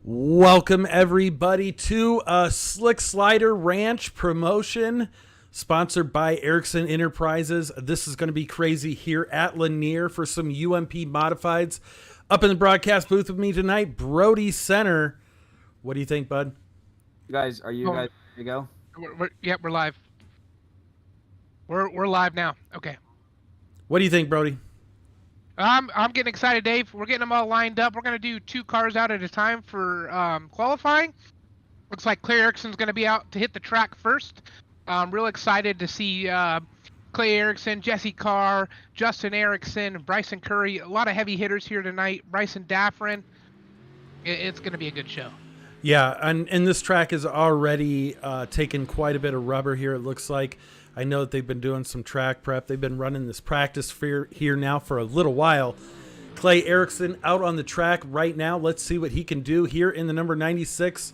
Welcome, everybody, to a Slick Slider Ranch promotion sponsored by Erickson Enterprises. This is going to be crazy here at Lanier for some UMP modifieds. Up in the broadcast booth with me tonight, Brody Center. What do you think, bud? Are you guys ready to go? We're live. We're live now. Okay. What do you think, Brody? I'm getting excited, Dave. We're getting them all lined up. We're gonna do 2 cars out at a time for qualifying. Looks like Clay Erickson's gonna be out to hit the track first. I'm real excited to see Clay Erickson, Jesse Carr, Justin Erickson, Bryson Curry. A lot of heavy hitters here tonight. Bryson Daffrin. It's gonna be a good show. Yeah, and this track is already taken quite a bit of rubber here, it looks like. I know that they've been doing some track prep. They've been running this practice here now for a little while. Clay Erickson out on the track right now. Let's see what he can do here in the number 96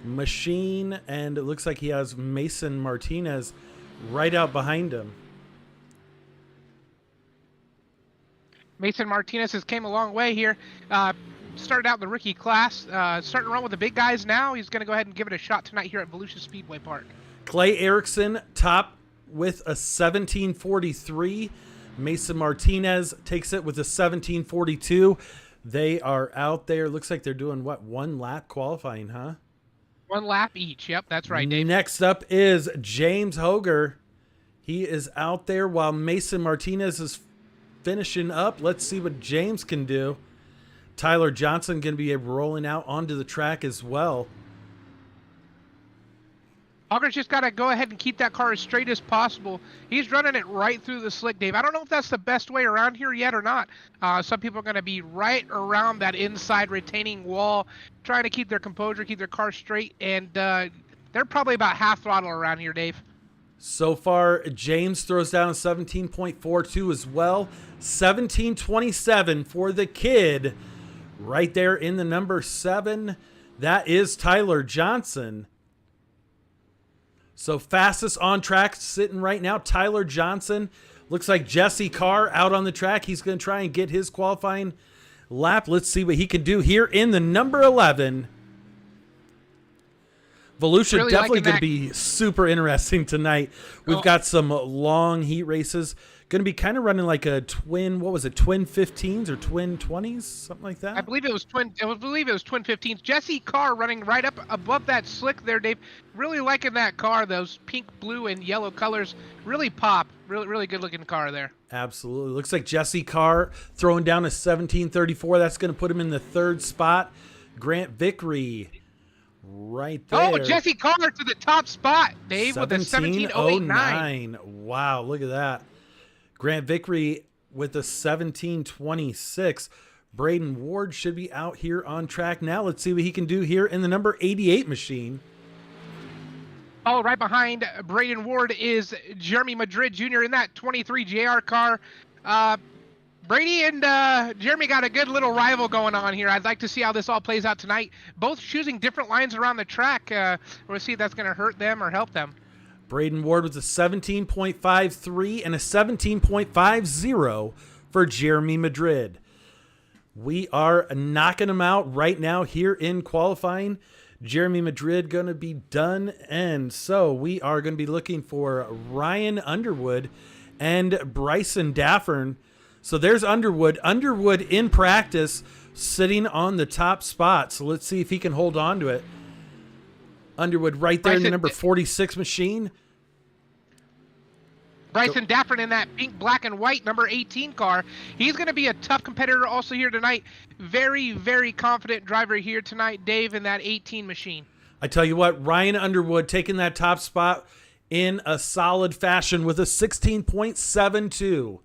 machine. And it looks like he has Mason Martinez right out behind him. Mason Martinez has came a long way here. Started out in the rookie class. Starting to run with the big guys now. He's going to go ahead and give it a shot tonight here at Volusia Speedway Park. Clay Erickson top with a 1743. Mason Martinez takes it with a 1742. They are out there. Looks like they're doing, what, 1 lap qualifying, huh? 1 lap each. Yep, that's right, Dave. Next up is James Hoger. He is out there while Mason Martinez is finishing up. Let's see what James can do. Tyler Johnson going to be rolling out onto the track as well. Hoger's just got to go ahead and keep that car as straight as possible. He's running it right through the slick, Dave. I don't know if that's the best way around here yet or not. Some people are going to be right around that inside retaining wall, trying to keep their composure, keep their car straight, and they're probably about half throttle around here, Dave. So far, James throws down a 17.42 as well. 17.27 for the kid. Right there in the number 7. That is Tyler Johnson. So fastest on track sitting right now, Tyler Johnson. Looks like Jesse Carr out on the track. He's going to try and get his qualifying lap. Let's see what he can do here in the number 11. Volusia Really definitely liking going to that. be super interesting tonight. We've got some long heat races. Going to be kind of running like a twin, what was it, twin 15s or twin 20s, something like that? I believe it was twin 15s. Jesse Carr running right up above that slick there, Dave. Really liking that car. Those pink, blue, and yellow colors really pop. Really good looking car there. Absolutely. Looks like Jesse Carr throwing down a 1734. That's going to put him in the 3rd spot. Grant Vickery right there. Oh, Jesse Carr to the top spot, Dave, with a 17.09. Wow, look at that. Grant Vickery with a 1726. Braden Ward should be out here on track now. Let's see what he can do here in the number 88 machine. Oh, right behind Braden Ward is Jeremy Madrid Jr. in that 23 JR car. Brady and Jeremy got a good little rival going on here. I'd like to see how this all plays out tonight. Both choosing different lines around the track. We'll see if that's going to hurt them or help them. Braden Ward with a 17.53 and a 17.50 for Jeremy Madrid. We are knocking them out right now here in qualifying. Jeremy Madrid going to be done. And so we are going to be looking for Ryan Underwood and Bryson Daffern. So there's Underwood. Underwood in practice sitting on the top spot. So let's see if he can hold on to it. Underwood right there in the number 46 machine. Bryson Daffrin in that pink, black, and white number 18 car. He's going to be a tough competitor also here tonight. Very confident driver here tonight, Dave, in that 18 machine. I tell you what, Ryan Underwood taking that top spot in a solid fashion with a 16.72.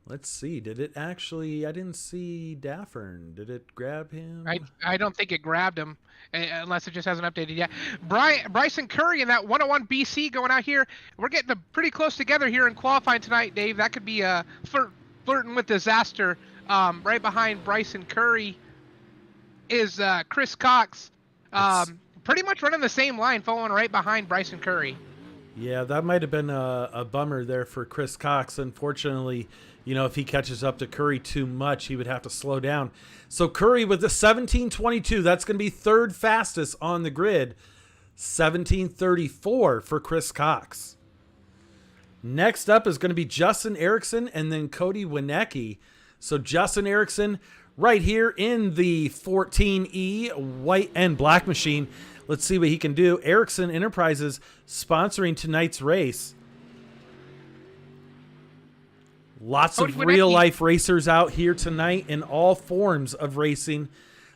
Let's see. Did it actually... I didn't see Daffern. Did it grab him? I don't think it grabbed him, unless it just hasn't updated yet. Bryson Curry in that 101 BC going out here. We're getting pretty close together here in qualifying tonight, Dave. That could be flirting with disaster. Right behind Bryson Curry is Chris Cox. Pretty much running the same line, following right behind Bryson Curry. Yeah, that might have been a bummer there for Chris Cox. Unfortunately, if he catches up to Curry too much, he would have to slow down. So Curry with the 17:22, that's going to be third fastest on the grid. 17:34 for Chris Cox. Next up is going to be Justin Erickson and then Cody Winecki. So Justin Erickson right here in the 14E white and black machine. Let's see what he can do. Erickson Enterprises sponsoring tonight's race. Lots of real-life racers out here tonight in all forms of racing.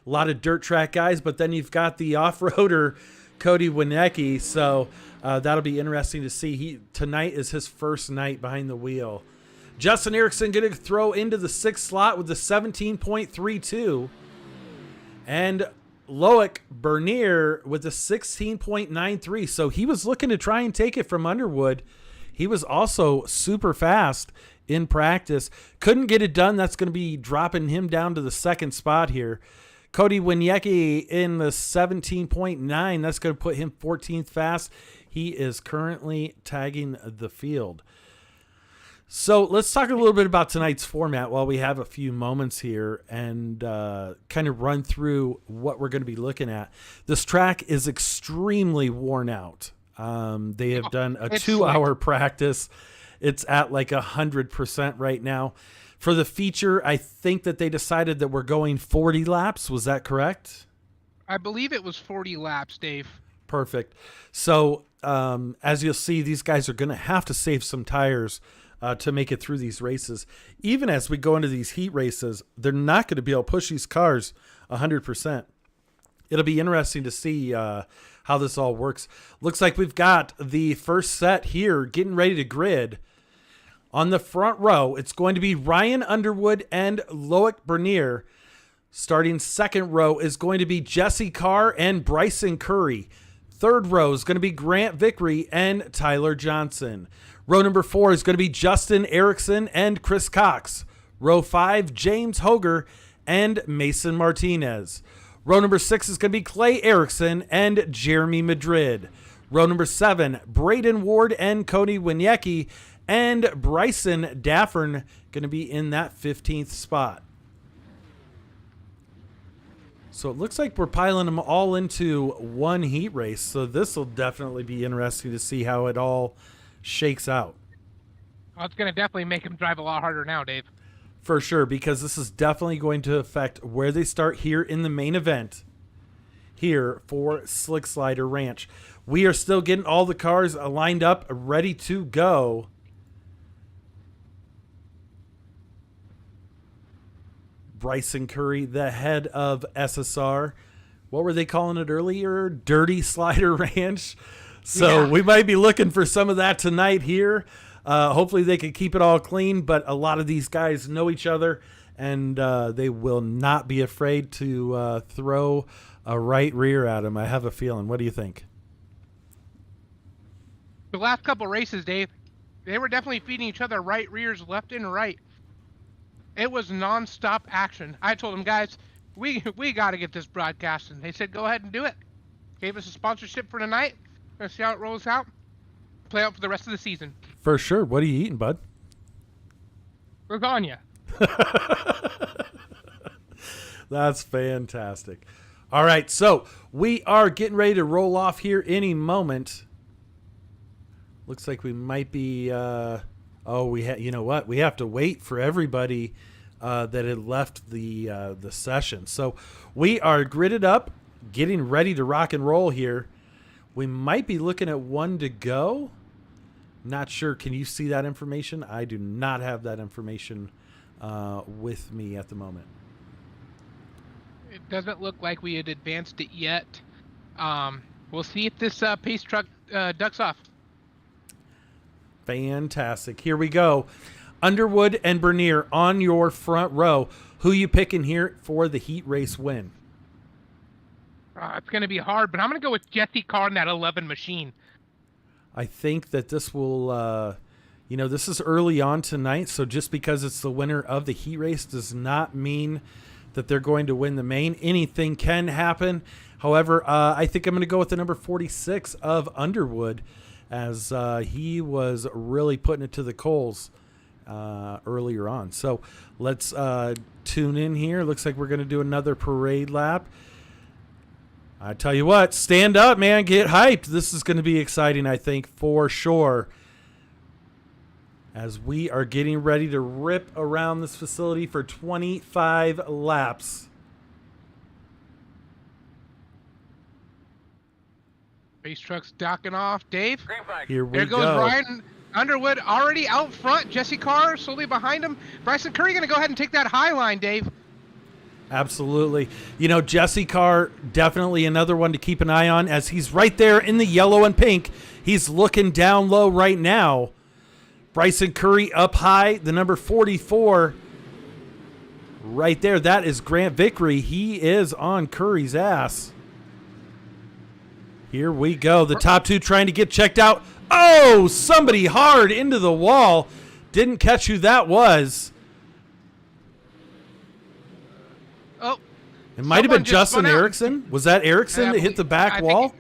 A lot of dirt track guys, but then you've got the off-roader Cody Winecki, so that'll be interesting to see. Tonight is his first night behind the wheel. Justin Erickson going to throw into the 6th slot with the 17.32. And Loic Bernier with the 16.93. So he was looking to try and take it from Underwood. He was also super fast in practice. Couldn't get it done. That's going to be dropping him down to the 2nd spot here. Cody Winecki in the 17.9. That's going to put him 14th fast. He is currently tagging the field. So let's talk a little bit about tonight's format while we have a few moments here and kind of run through what we're going to be looking at. This track is extremely worn out. They have done a 2-hour practice. It's at like 100% right now. For the feature, I think that they decided that we're going 40 laps. Was that correct? I believe it was 40 laps, Dave. Perfect. So as you'll see, these guys are going to have to save some tires to make it through these races. Even as we go into these heat races, they're not going to be able to push these cars 100%. It'll be interesting to see how this all works. Looks like we've got the first set here getting ready to grid. On the front row, it's going to be Ryan Underwood and Loic Bernier. Starting second row is going to be Jesse Carr and Bryson Curry. Third row is going to be Grant Vickery and Tyler Johnson. Row number 4 is going to be Justin Erickson and Chris Cox. Row 5, James Hoger and Mason Martinez. Row number 6 is going to be Clay Erickson and Jeremy Madrid. Row number 7, Braden Ward and Cody Winecki. And Bryson Daffern going to be in that 15th spot. So it looks like we're piling them all into one heat race. So this will definitely be interesting to see how it all shakes out. Well, it's going to definitely make him drive a lot harder now, Dave. For sure, because this is definitely going to affect where they start here in the main event here for Slick Slider Ranch. We are still getting all the cars lined up, ready to go. Bryson Curry, the head of SSR. What were they calling it earlier? Dirty Slider Ranch. So we might be looking for some of that tonight here. Hopefully they can keep it all clean, but a lot of these guys know each other, and they will not be afraid to throw a right rear at him. I have a feeling. What do you think? The last couple races, Dave, they were definitely feeding each other right rears left and right. It was nonstop action. I told them, guys, we got to get this broadcast, and they said, go ahead and do it. Gave us a sponsorship for tonight. Let's see how it rolls out. Play out for the rest of the season. For sure. What are you eating, bud? Lasagna. That's fantastic. All right, so we are getting ready to roll off here any moment. Looks like we might be. You know what? We have to wait for everybody that had left the session. So we are gridded up, getting ready to rock and roll here. We might be looking at 1 to go. Not sure. Can you see that information? I do not have that information with me at the moment. It doesn't look like we had advanced it yet. We'll see if this pace truck ducks off. Fantastic. Here we go. Underwood and Bernier on your front row. Who you picking here for the heat race win? It's going to be hard, but I'm going to go with Jesse Carr in that 11 machine. I think that this will, this is early on tonight, so just because it's the winner of the heat race does not mean that they're going to win the main. Anything can happen. However, I think I'm going to go with the number 46 of Underwood as he was really putting it to the coals earlier on. So let's tune in here. Looks like we're going to do another parade lap. I tell you what, stand up, man. Get hyped. This is going to be exciting, I think, for sure, as we are getting ready to rip around this facility for 25 laps. Race truck's docking off. Dave, Here we there goes go. Ryan Underwood already out front. Jesse Carr slowly behind him. Bryson Curry going to go ahead and take that high line, Dave. Absolutely. You know, Jesse Carr, definitely another one to keep an eye on, as he's right there in the yellow and pink. He's looking down low right now. Bryson Curry up high, the number 44 right there. That is Grant Vickery. He is on Curry's ass. Here we go. The top two trying to get checked out. Oh, somebody hard into the wall. Didn't catch who that was. Oh, It might have been just Justin spun out. Erickson. Was that Erickson that hit the back wall?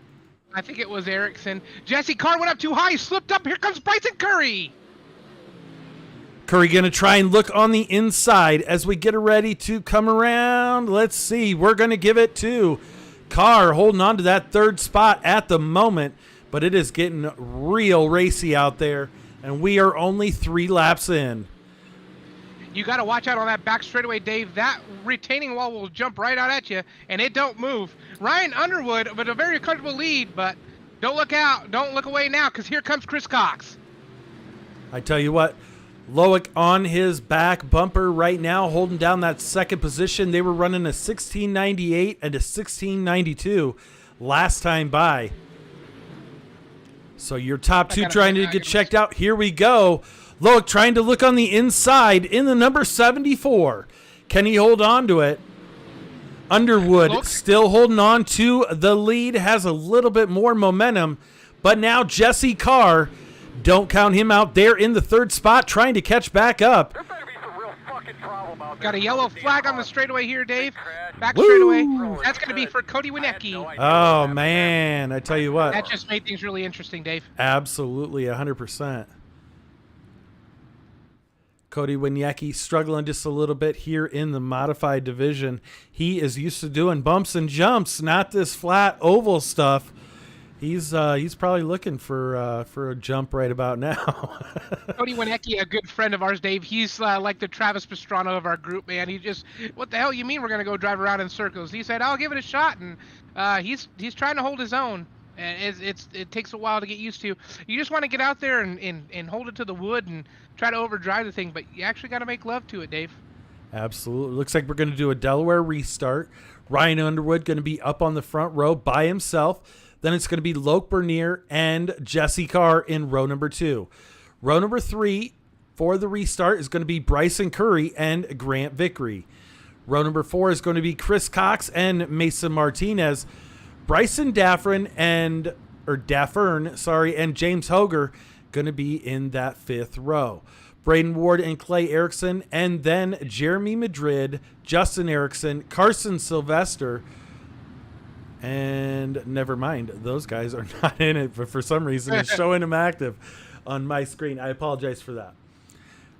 I think it was Erickson. Jesse Carr went up too high, slipped up. Here comes Bryson Curry. Curry going to try and look on the inside as we get ready to come around. Let's see. We're going to give it to Carr, holding on to that third spot at the moment, but it is getting real racy out there, and we are only 3 laps in. You got to watch out on that back straightaway, Dave. That retaining wall will jump right out at you, and it don't move. Ryan Underwood with a very comfortable lead, but don't look out. Don't look away now, because here comes Chris Cox. I tell you what, Loic on his back bumper right now, holding down that second position. They were running a 1698 and a 1692 last time by. So your top two trying to get checked out. Here we go. Loic trying to look on the inside in the number 74. Can he hold on to it? Underwood still holding on to the lead, has a little bit more momentum, but now Jesse Carr, don't count him out there in the third spot, trying to catch back up. Got a yellow flag on the straightaway here, Dave. Back straightaway. That's going to be for Cody Winecki. Oh, man. I tell you what. That just made things really interesting, Dave. Absolutely, 100%. Cody Winecki struggling just a little bit here in the modified division. He is used to doing bumps and jumps, not this flat oval stuff. He's probably looking for a jump right about now. Cody Winecki, a good friend of ours, Dave. He's like the Travis Pastrana of our group, man. He just, what the hell you mean we're gonna go drive around in circles? He said, I'll give it a shot, and he's trying to hold his own. And it takes a while to get used to. You just want to get out there and hold it to the wood and try to overdrive the thing, but you actually got to make love to it, Dave. Absolutely. Looks like we're going to do a Delaware restart. Ryan Underwood going to be up on the front row by himself. Then it's going to be Loic Bernier and Jesse Carr in row number 2. Row number 3 for the restart is going to be Bryson Curry and Grant Vickery. Row number 4 is going to be Chris Cox and Mason Martinez. Bryson Daffern and James Hoger going to be in that 5th row. Braden Ward and Clay Erickson, and then Jeremy Madrid, Justin Erickson, Carson Sylvester, and never mind, those guys are not in it, but for some reason it's showing them active on my screen. I apologize for that.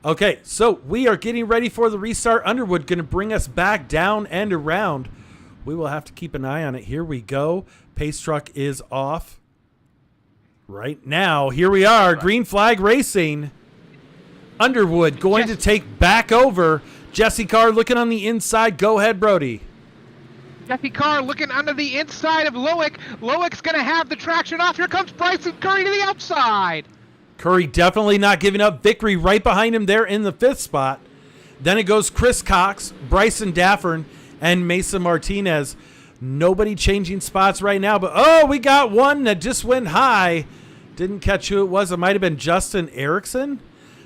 Okay, so we are getting ready for the restart. Underwood going to bring us back down and around. We will have to keep an eye on it. Here we go. Pace truck is off right now. Here we are. Green flag racing. Underwood going to take back over. Jesse Carr looking on the inside. Go ahead, Brody. Jesse Carr looking under the inside of Loic. Loic's going to have the traction off. Here comes Bryson Curry to the outside. Curry definitely not giving up. Vickery right behind him there in the 5th spot. Then it goes Chris Cox, Bryson Daffern, and Mason Martinez. Nobody changing spots right now, but oh, we got one that just went high. Didn't catch who it was. It might have been Justin Erickson.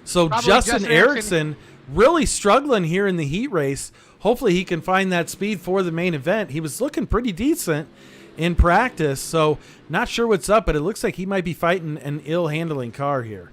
So Probably Justin Erickson really struggling here in the heat race. Hopefully he can find that speed for the main event. He was looking pretty decent in practice, so not sure what's up, but it looks like he might be fighting an ill-handling car here.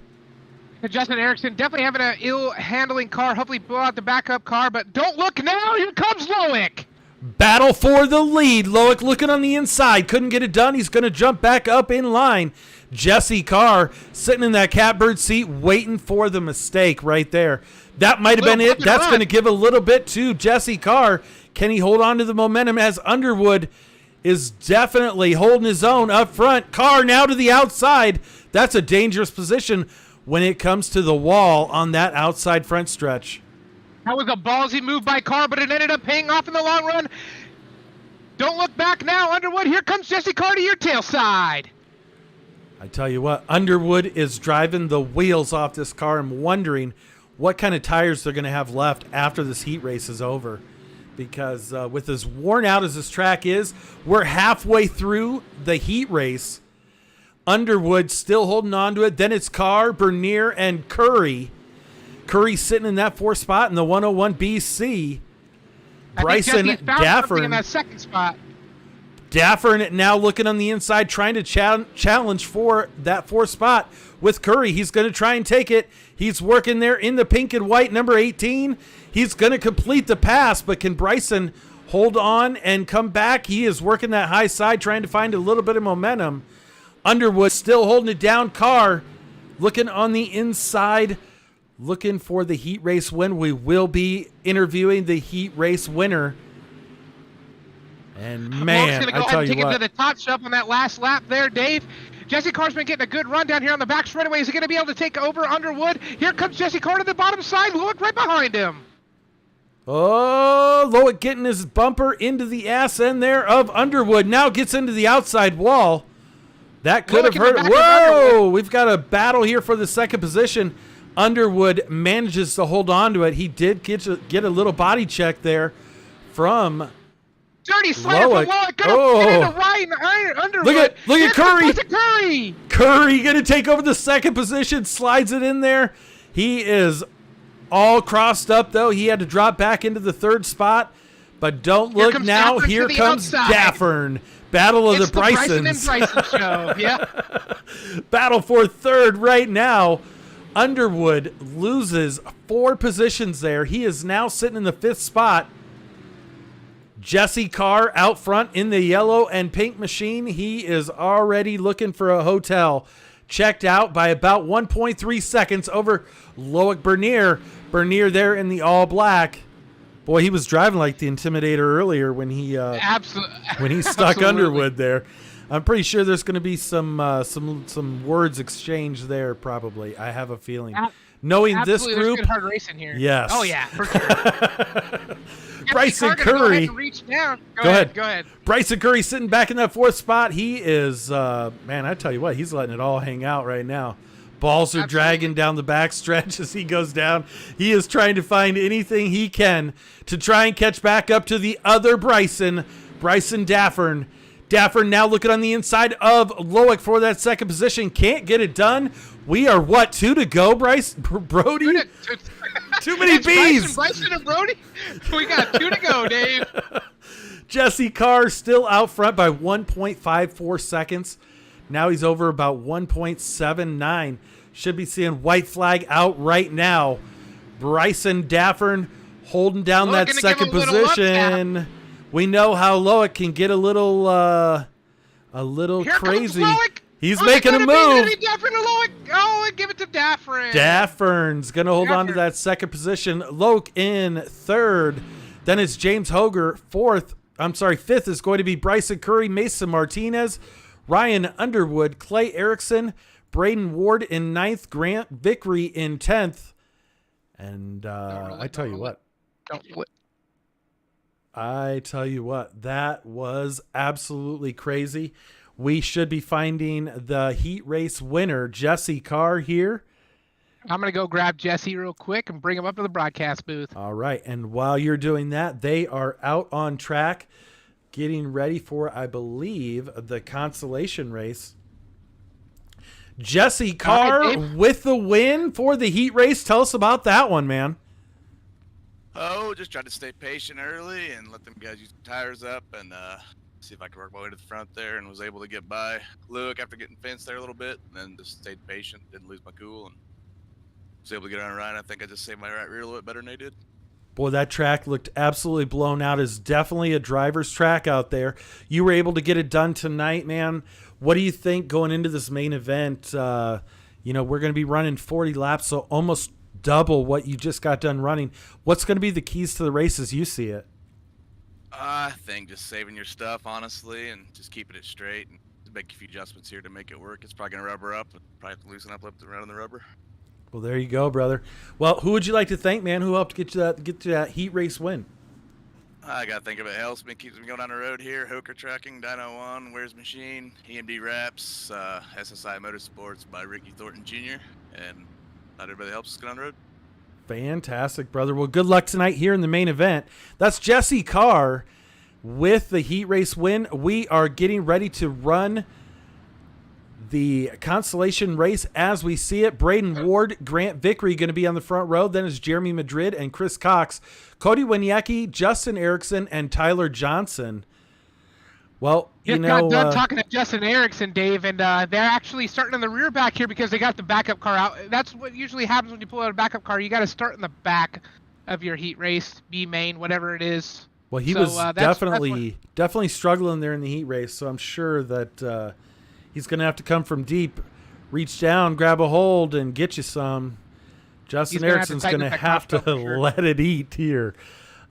Justin Erickson definitely having an ill-handling car. Hopefully blow out the backup car, but don't look now. Here comes Loic. Battle for the lead. Loic looking on the inside. Couldn't get it done. He's going to jump back up in line. Jesse Carr sitting in that catbird seat waiting for the mistake right there. That might have been it. That's going to give a little bit to Jesse Carr. Can he hold on to the momentum as Underwood is definitely holding his own up front? Carr now to the outside. That's a dangerous position when it comes to the wall on that outside front stretch. That was a ballsy move by Carr, but it ended up paying off in the long run. Don't look back now, Underwood. Here comes Jesse Carr to your tail side. I tell you what, Underwood is driving the wheels off this car. I'm wondering what kind of tires they're going to have left after this heat race is over. Because with as worn out as this track is, we're halfway through the heat race. Underwood still holding on to it. Then it's Carr, Bernier, and Curry. Curry sitting in that 4th spot in the 101 BC. Bryson Daffern in that 2nd spot. Daffern now looking on the inside, trying to challenge for that 4th spot with Curry. He's going to try and take it. He's working there in the pink and white, number 18. He's going to complete the pass, but can Bryson hold on and come back? He is working that high side, trying to find a little bit of momentum. Underwood still holding it down. Carr looking on the inside, looking for the heat race win. We will be interviewing the heat race winner. And man, going to go I ahead tell and you take it what. to the top shelf on that last lap there, Dave. Jesse Carr's been getting a good run down here on the back straightaway. Is he going to be able to take over Underwood? Here comes Jesse Carr to the bottom side. Look right behind him. Oh, Loic getting his bumper into the ass end there of Underwood. Now gets into the outside wall. That could have hurt. Whoa, we've got a battle here for the 2nd position. Underwood manages to hold on to it. He did get a little body check there from Dirty slam from Loic. Underwood. Look at Curry. Curry. Curry going to take over the 2nd position. Slides it in there. He is all crossed up, though. He had to drop back into the 3rd spot. But don't look now. Here comes Daffern. Battle of the Brysons. Bryson and Bryson show. Yeah. Battle for 3rd right now. Underwood loses 4 positions there. He is now sitting in the 5th spot. Jesse Carr out front in the yellow and pink machine. He is already looking for a hotel. Checked out by about 1.3 seconds over Loic Bernier. Bernier there in the all black. Boy, he was driving like the Intimidator earlier when he stuck Underwood there. I'm pretty sure there's going to be some words exchanged there. Probably, I have a feeling. Knowing this group, there's good hard racing here. Yes. Oh yeah, for sure. Bryson Curry. Go ahead. Bryson Curry sitting back in that 4th spot. He is, man, I tell you what, he's letting it all hang out right now. Balls are dragging down the back stretch as he goes down. He is trying to find anything he can to try and catch back up to the other Bryson Daffern. Daffern now looking on the inside of Loic for that 2nd position. Can't get it done. We are, 2 to go, Brody? Too many B's. Bryson and Brody? We got 2 to go, Dave. Jesse Carr still out front by 1.54 seconds. Now he's over about 1.79. Should be seeing white flag out right now. Bryson Daffern holding down that 2nd position. We know how Loic can get a little crazy. He's making a move. Oh, give it to Daffern. Daffern's going to hold on to that 2nd position. Loic in 3rd. Then it's James Hoger, 5th is going to be Bryson Curry, Mason Martinez, Ryan Underwood, Clay Erickson, Braden Ward in 9th, Grant Vickery in 10th. And I tell you what, that was absolutely crazy. We should be finding the heat race winner, Jesse Carr, here. I'm going to go grab Jesse real quick and bring him up to the broadcast booth. All right. And while you're doing that, they are out on track getting ready for, I believe, the consolation race. Jesse Carr with the win for the heat race. Tell us about that one, man. Oh, just tried to stay patient early and let them guys use the tires up and see if I could work my way to the front there, and was able to get by Luke after getting fenced there a little bit, and then just stayed patient, didn't lose my cool, and was able to get on a ride. I think I just saved my right rear a little bit better than they did. Boy, that track looked absolutely blown out. It's definitely a driver's track out there. You were able to get it done tonight, man. What do you think going into this main event? We're going to be running 40 laps, so almost double what you just got done running. What's going to be the keys to the race as you see it? I think just saving your stuff, honestly, and just keeping it straight and make a few adjustments here to make it work. It's probably going to rubber up. Probably have to loosen up around the rubber. Well, there you go, brother. Well, who would you like to thank, man? Who helped get you that heat race win? I got to think of it. Helps me, keeps me going down the road here. Hooker Trucking, Dyno One, Where's Machine, EMD Wraps, SSI Motorsports by Ricky Thornton Jr., and everybody helps us get on the road. Fantastic, brother. Well, good luck tonight here in the main event. That's Jesse Carr with the heat race win. We are getting ready to run the consolation race as we see it. Braden Ward, Grant Vickery going to be on the front row. Then is Jeremy Madrid and Chris Cox, Cody Winiecki, Justin Erickson, and Tyler Johnson. Well, Just got done talking to Justin Erickson, Dave, and they're actually starting in the rear back here because they got the backup car out. That's what usually happens when you pull out a backup car. You got to start in the back of your heat race, B main, whatever it is. Well, he was definitely struggling there in the heat race, so I'm sure that he's going to have to come from deep, reach down, grab a hold, and get you some. Justin Erickson's going to have to let it eat here.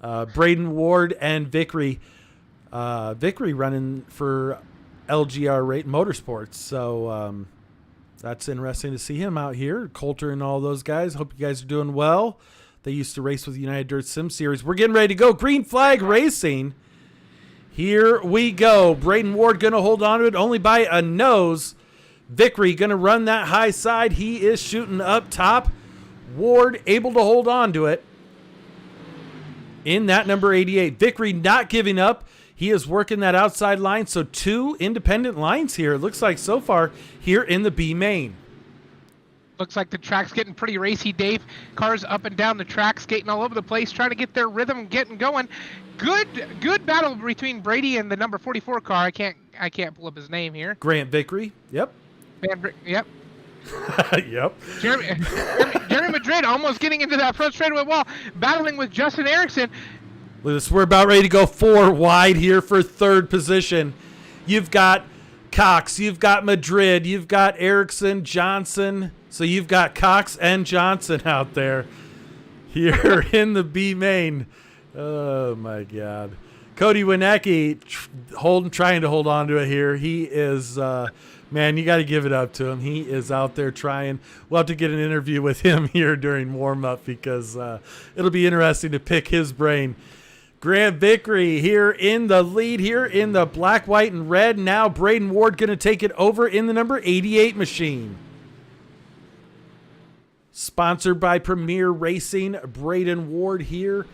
Braden Ward and Vickery. Vickery running for LGR Motorsports. So that's interesting to see him out here. Coulter and all those guys. Hope you guys are doing well. They used to race with United Dirt Sim Series. We're getting ready to go. Green flag racing. Here we go. Braden Ward going to hold on to it only by a nose. Vickery going to run that high side. He is shooting up top. Ward able to hold on to it in that number 88. Vickery not giving up. He is working that outside line. So 2 independent lines here. It looks like so far here in the B main. Looks like the track's getting pretty racy, Dave. Cars up and down the track, skating all over the place, trying to get their rhythm, getting going. Good battle between Brady and the number 44 car. I can't pull up his name here. Grant Vickery. Yep. Yep. Yep. Jeremy Madrid almost getting into that front straightaway wall, battling with Justin Erickson. Look at this. We're about ready to go 4 wide here for third position. You've got Cox, you've got Madrid, you've got Erickson, Johnson. So you've got Cox and Johnson out there here in the B main. Oh, my God. Cody Winiecki trying to hold on to it here. He is, man, you got to give it up to him. He is out there trying. We'll have to get an interview with him here during warm-up because it'll be interesting to pick his brain. Grant Vickery here in the lead here in the black, white, and red. Now Braden Ward going to take it over in the number 88 machine. Sponsored by Premier Racing. Braden Ward here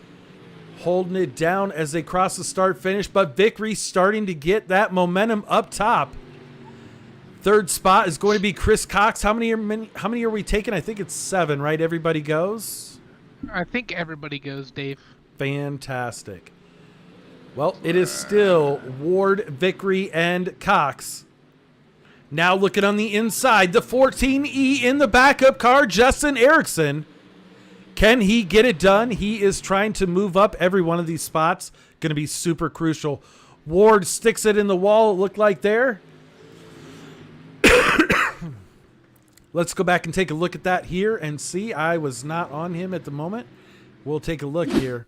holding it down as they cross the start-finish, but Vickery starting to get that momentum up top. Third spot is going to be Chris Cox. How many are we taking? I think it's 7, right? Everybody goes? I think everybody goes, Dave. Fantastic. Well, it is still Ward, Vickery, and Cox. Now looking on the inside, the 14E in the backup car, Justin Erickson. Can he get it done? He is trying to move up every one of these spots. Going to be super crucial. Ward sticks it in the wall, it looked like there. Let's go back and take a look at that here and see. I was not on him at the moment. We'll take a look here.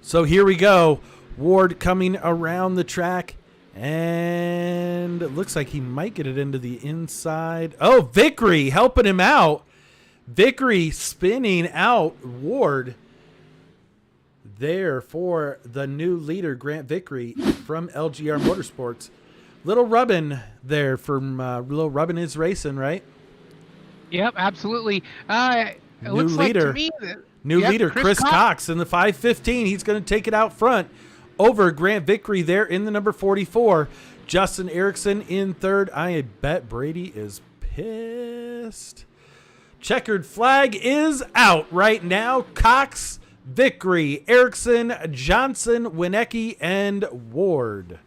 So here we go. Ward coming around the track. And it looks like he might get it into the inside. Oh, Vickery helping him out. Vickery spinning out Ward there for the new leader, Grant Vickery from LGR Motorsports. Little Rubbin there from Little Rubbin is racing, right? Yep, absolutely. New leader. New leader, Chris Cox in the 515. He's going to take it out front over Grant Vickery there in the number 44. Justin Erickson in third. I bet Brady is pissed. Checkered flag is out right now. Cox, Vickery, Erickson, Johnson, Winiecki, and Ward.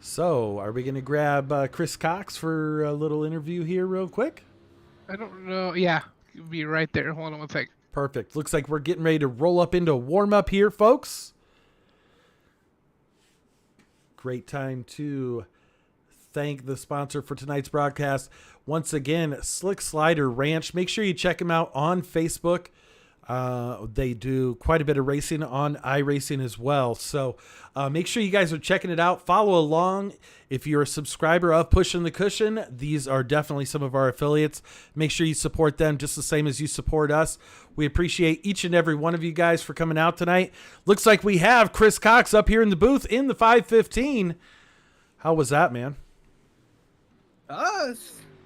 So, are we going to grab Chris Cox for a little interview here real quick? I don't know. Yeah, be right there. Hold on one sec. Perfect. Looks like we're getting ready to roll up into warm up here, folks. Great time to thank the sponsor for tonight's broadcast. Once again, Slick Slider Ranch. Make sure you check them out on Facebook. They do quite a bit of racing on iRacing as well. So make sure you guys are checking it out. Follow along. If you're a subscriber of Pushing the Cushion, these are definitely some of our affiliates. Make sure you support them just the same as you support us. We appreciate each and every one of you guys for coming out tonight. Looks like we have Chris Cox up here in the booth in the 515. How was that, man? It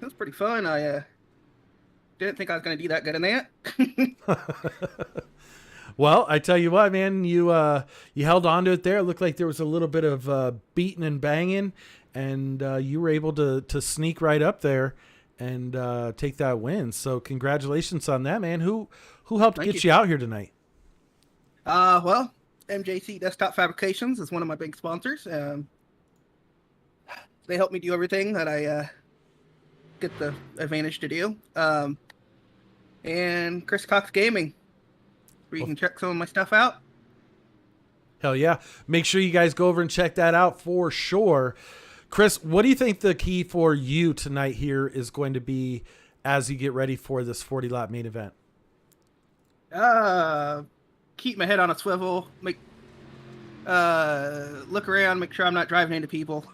was pretty fun. I didn't think I was going to do that good in that. Well, I tell you what, man, you held on to it there. It looked like there was a little bit of beating and banging, and you were able to sneak right up there and take that win. So congratulations on that, man. Who helped get you out here tonight? Well, MJC Desktop Fabrications is one of my big sponsors. They help me do everything that I get the advantage to do. And Chris Cox Gaming, where you can check some of my stuff out. Hell yeah. Make sure you guys go over and check that out for sure. Chris, what do you think the key for you tonight here is going to be as you get ready for this 40-lap main event? Keep my head on a swivel, look around, make sure I'm not driving into people,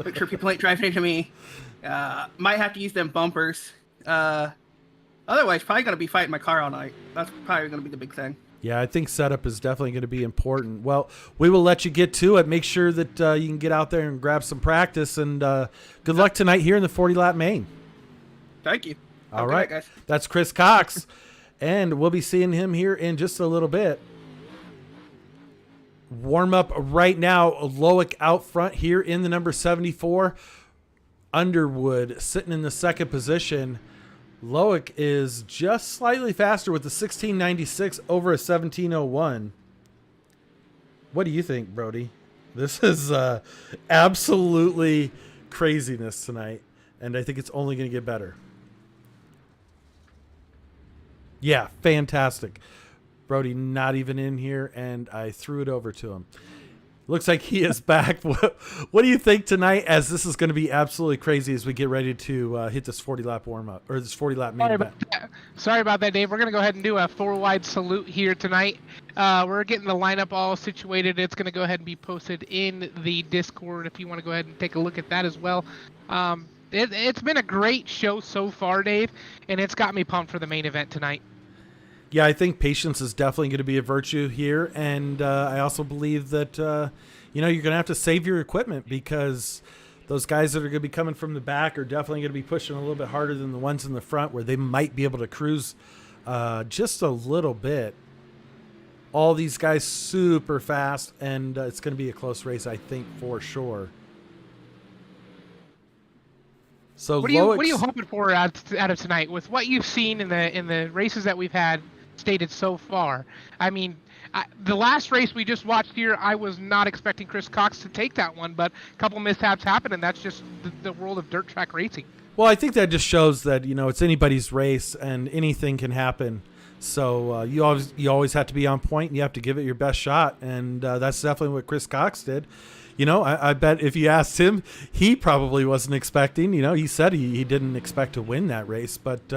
make sure people ain't driving into me. Might have to use them bumpers. Otherwise, probably going to be fighting my car all night. That's probably going to be the big thing. Yeah, I think setup is definitely going to be important. Well, we will let you get to it. Make sure that you can get out there and grab some practice. And good luck tonight here in the 40-lap main. Thank you. All right, guys. That's Chris Cox. And we'll be seeing him here in just a little bit. Warm up right now. Loic out front here in the number 74. Underwood sitting in the second position. Loic is just slightly faster with the 1696 over a 1701. What do you think, Brody? This is absolutely craziness tonight, and I think it's only going to get better. Yeah, fantastic. Brody not even in here, and I threw it over to him. Looks like he is back. What do you think tonight, as this is going to be absolutely crazy as we get ready to hit this 40-lap warm-up, or this 40-lap main event? Sorry about that, Dave. We're going to go ahead and do a 4-wide salute here tonight. We're getting the lineup all situated. It's going to go ahead and be posted in the Discord if you want to go ahead and take a look at that as well. It's been a great show so far, Dave, and it's got me pumped for the main event tonight. Yeah, I think patience is definitely going to be a virtue here, and I also believe that you're going to have to save your equipment, because those guys that are going to be coming from the back are definitely going to be pushing a little bit harder than the ones in the front, where they might be able to cruise just a little bit. All these guys super fast, and it's going to be a close race, I think, for sure. So what are you hoping for out of tonight with what you've seen in the races that we've had stated so far? I mean, the last race we just watched here, I was not expecting Chris Cox to take that one, but a couple mishaps happened, and that's just the world of dirt track racing. Well, I think that just shows that it's anybody's race and anything can happen. So you always have to be on point, and you have to give it your best shot, and that's definitely what Chris Cox did. I bet if you asked him, he probably wasn't expecting. He said he didn't expect to win that race. But,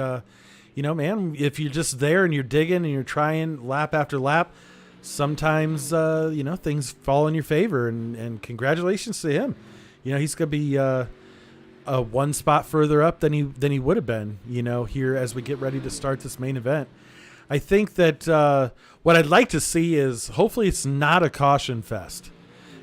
man, if you're just there and you're digging and you're trying lap after lap, sometimes, things fall in your favor. And congratulations to him. He's going to be a one spot further up than he would have been, here as we get ready to start this main event. I think that what I'd like to see is hopefully it's not a caution fest.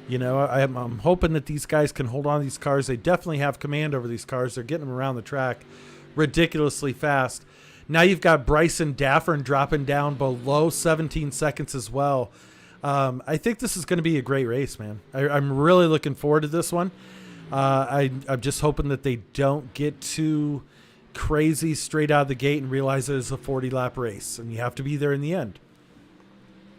I'm hoping that these guys can hold on to these cars. They definitely have command over these cars. They're getting them around the track ridiculously fast. Now you've got Bryson Daffern dropping down below 17 seconds as well. I think this is going to be a great race, man. I'm really looking forward to this one. I'm just hoping that they don't get too crazy straight out of the gate and realize that it's a 40-lap race, and you have to be there in the end.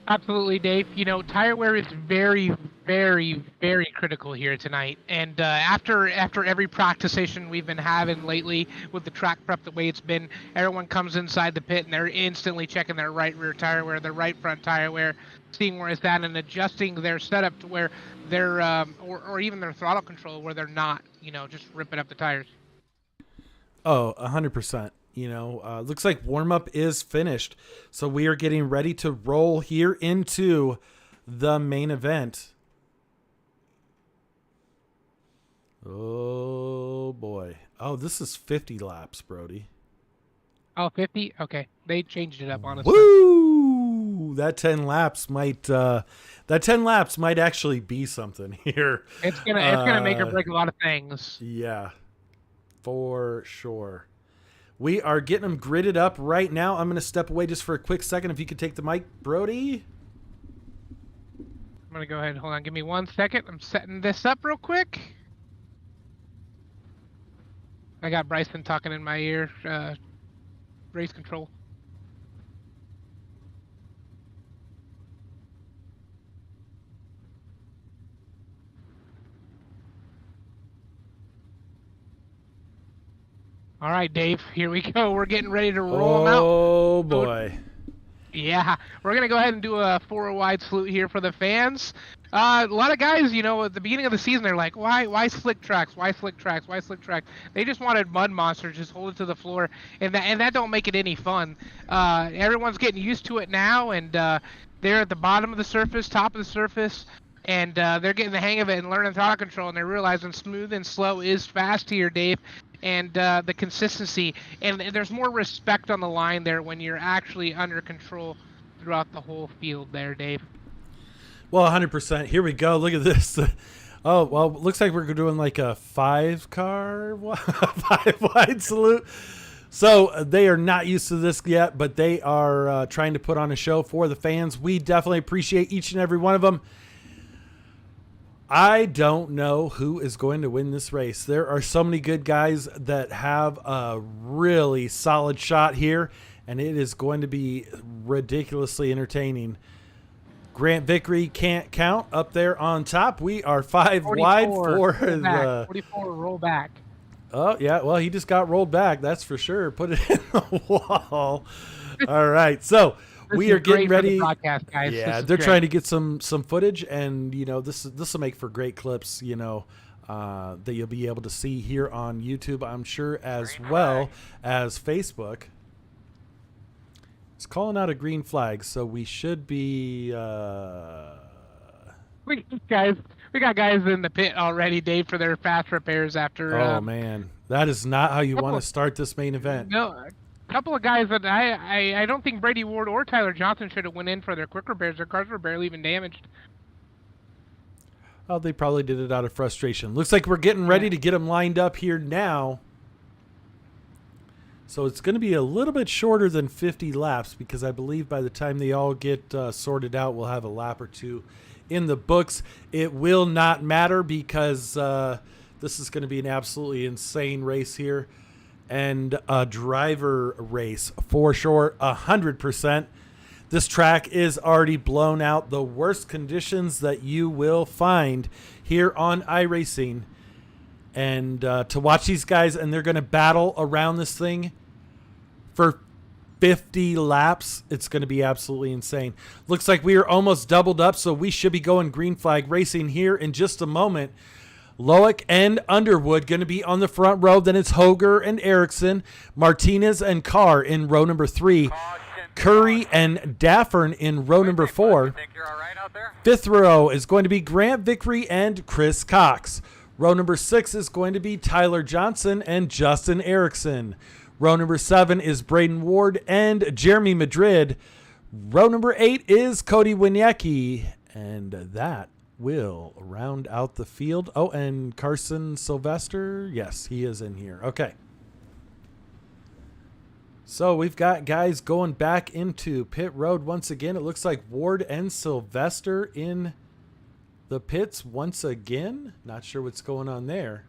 Absolutely, Dave. Tire wear is very, very, very critical here tonight. And after every practice session we've been having lately with the track prep the way it's been, everyone comes inside the pit and they're instantly checking their right rear tire wear, their right front tire wear, seeing where it's at and adjusting their setup to where they're or even their throttle control where they're not, just ripping up the tires. Oh, 100%. Looks like warm-up is finished. So we are getting ready to roll here into the main event. Oh, boy. Oh, this is 50 laps, Brody. Oh, 50? Okay. They changed it up, honestly. Woo! That 10 laps might actually be something here. It's gonna make or break a lot of things. Yeah, for sure. We are getting them gridded up right now. I'm going to step away just for a quick second. If you could take the mic, Brody. I'm gonna go ahead. Hold on. Give me 1 second. I'm setting this up real quick. I got Bryson talking in my ear. Race control. All right, Dave. Here we go. We're getting ready to roll them out. Oh boy. Yeah, we're going to go ahead and do a 4-wide salute here for the fans. A lot of guys, at the beginning of the season, they're like, why slick tracks? Why slick tracks? Why slick tracks? They just wanted mud monsters, just hold it to the floor, and that don't make it any fun. Everyone's getting used to it now, and they're at the bottom of the surface, top of the surface, and they're getting the hang of it and learning throttle control, and they're realizing smooth and slow is fast here, Dave. And the consistency, and there's more respect on the line there when you're actually under control throughout the whole field there, Dave. Well, 100%. Here we go. Look at this. Oh, well, looks like we're doing like a 5-wide salute. So they are not used to this yet, but they are trying to put on a show for the fans. We definitely appreciate each and every one of them. I don't know who is going to win this race. There are so many good guys that have a really solid shot here, and it is going to be ridiculously entertaining. Grant Vickery can't count up there on top. We are 5 wide for the 44 roll back. Oh, yeah. Well, he just got rolled back. That's for sure. Put it in the wall. All right. So we are getting ready. Podcast, guys. Yeah, they're trying to get some footage, and this will make for great clips. That you'll be able to see here on YouTube, I'm sure, as well as Facebook. It's calling out a green flag, so we should be. We got guys in the pit already, Dave, for their fast repairs after. Oh man, that is not how you want to start this main event. No, a couple of guys that I don't think Brady Ward or Tyler Johnson should have went in for their quick repairs. Their cars were barely even damaged. Oh, they probably did it out of frustration. Looks like we're getting ready to get them lined up here now. So it's going to be a little bit shorter than 50 laps because I believe by the time they all get sorted out, we'll have a lap or two in the books. It will not matter because this is going to be an absolutely insane race here and a driver race for sure, 100%. This track is already blown out. The worst conditions that you will find here on iRacing. And to watch these guys, and they're going to battle around this thing for 50 laps. It's going to be absolutely insane. Looks like we are almost doubled up, so we should be going green flag racing here in just a moment. Loic and Underwood going to be on the front row. Then it's Hoger and Erickson, Martinez and Carr in row number 3. Curry and Daffern in row number 4. Fifth row is going to be Grant Vickery and Chris Cox. Row number 6 is going to be Tyler Johnson and Justin Erickson. Row number 7 is Braden Ward and Jeremy Madrid. Row number 8 is Cody Winiecki. And that will round out the field. Oh, and Carson Sylvester. Yes, he is in here. Okay. So we've got guys going back into pit road once again. It looks like Ward and Sylvester in the pits once again. Not sure what's going on there.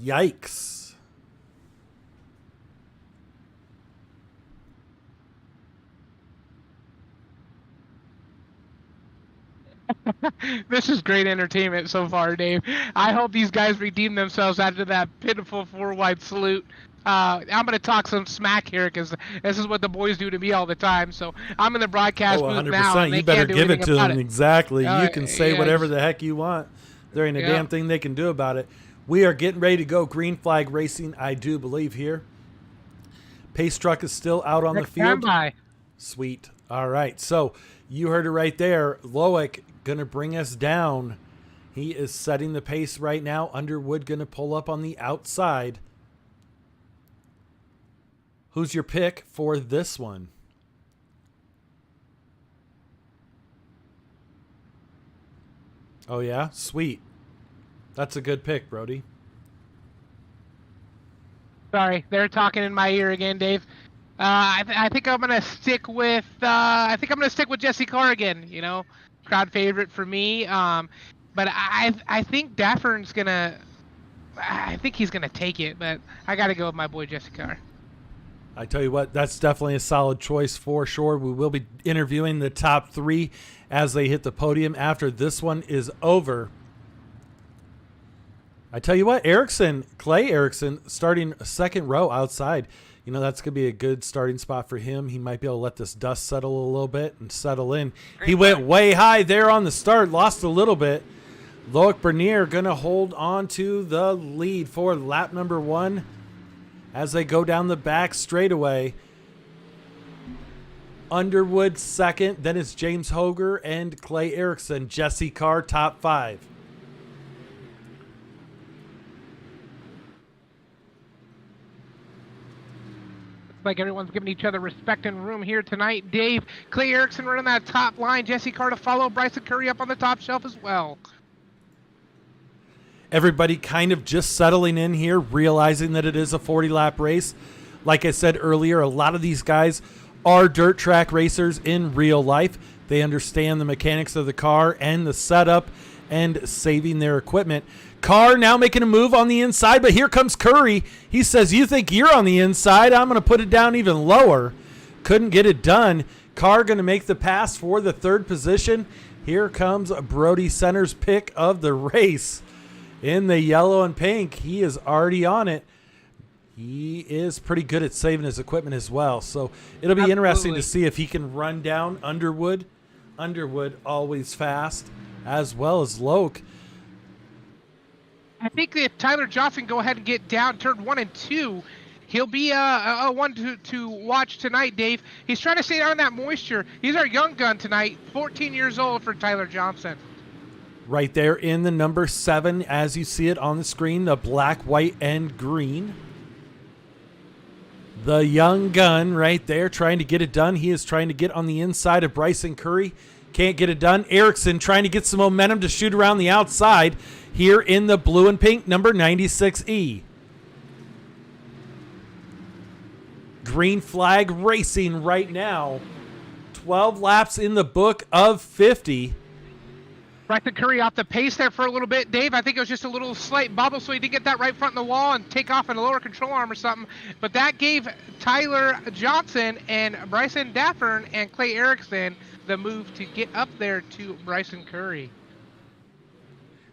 Yikes. This is great entertainment so far, Dave. I hope these guys redeem themselves after that pitiful 4-wide salute. I'm going to talk some smack here because this is what the boys do to me all the time. So I'm in the broadcast Oh, booth 100%. now. And they You better can't do give it anything to about them. it. Exactly. You can say yeah, whatever the heck you want. There ain't a damn thing they can do about it. We are getting ready to go green flag racing, I do believe, here. Pace truck is still out on the field. Standby. Sweet. All right. So you heard it right there. Loic going to bring us down. He is setting the pace right now. Underwood going to pull up on the outside. Who's your pick for this one? Oh, yeah? Sweet. That's a good pick, Brody. Sorry, they're talking in my ear again, Dave. I think I'm gonna stick with Jesse Carr again. You know, crowd favorite for me. But I think Daffern's gonna. I think he's gonna take it, but I got to go with my boy Jesse Carr. I tell you what, that's definitely a solid choice for sure. We will be interviewing the top 3 as they hit the podium after this one is over. I tell you what, Clay Erickson, starting second row outside. You know, that's going to be a good starting spot for him. He might be able to let this dust settle a little bit and settle in. He went way high there on the start, lost a little bit. Loic Bernier going to hold on to the lead for lap number 1 as they go down the back straightaway. Underwood second, then it's James Hoger and Clay Erickson. Jesse Carr top 5. Like everyone's giving each other respect and room here tonight. Dave, Clay Erickson running that top line. Jesse Carr to follow. Bryson Curry up on the top shelf as well. Everybody kind of just settling in here, realizing that it is a 40-lap race. Like I said earlier, a lot of these guys are dirt track racers in real life. They understand the mechanics of the car and the setup and saving their equipment. Carr now making a move on the inside, but here comes Curry. He says, you think you're on the inside? I'm going to put it down even lower. Couldn't get it done. Carr going to make the pass for the 3rd position. Here comes Brody Center's pick of the race. In the yellow and pink, he is already on it. He is pretty good at saving his equipment as well. So it'll be interesting to see if he can run down Underwood. Underwood always fast, as well as Loic. I think if Tyler Johnson go ahead and get down turn 1 and 2, he'll be a one to watch tonight, Dave. He's trying to stay on that moisture. He's our young gun tonight, 14 years old for Tyler Johnson. Right there in the number 7, as you see it on the screen, the black, white, and green. The young gun right there trying to get it done. He is trying to get on the inside of Bryson Curry. Can't get it done. Erickson trying to get some momentum to shoot around the outside here in the blue and pink, number 96E. Green flag racing right now. 12 laps in the book of 50. Bryson Curry off the pace there for a little bit. Dave, I think it was just a little slight bubble, so he didn't get that right front in the wall and take off in a lower control arm or something. But that gave Tyler Johnson and Bryson Daffern and Clay Erickson the move to get up there to Bryson Curry.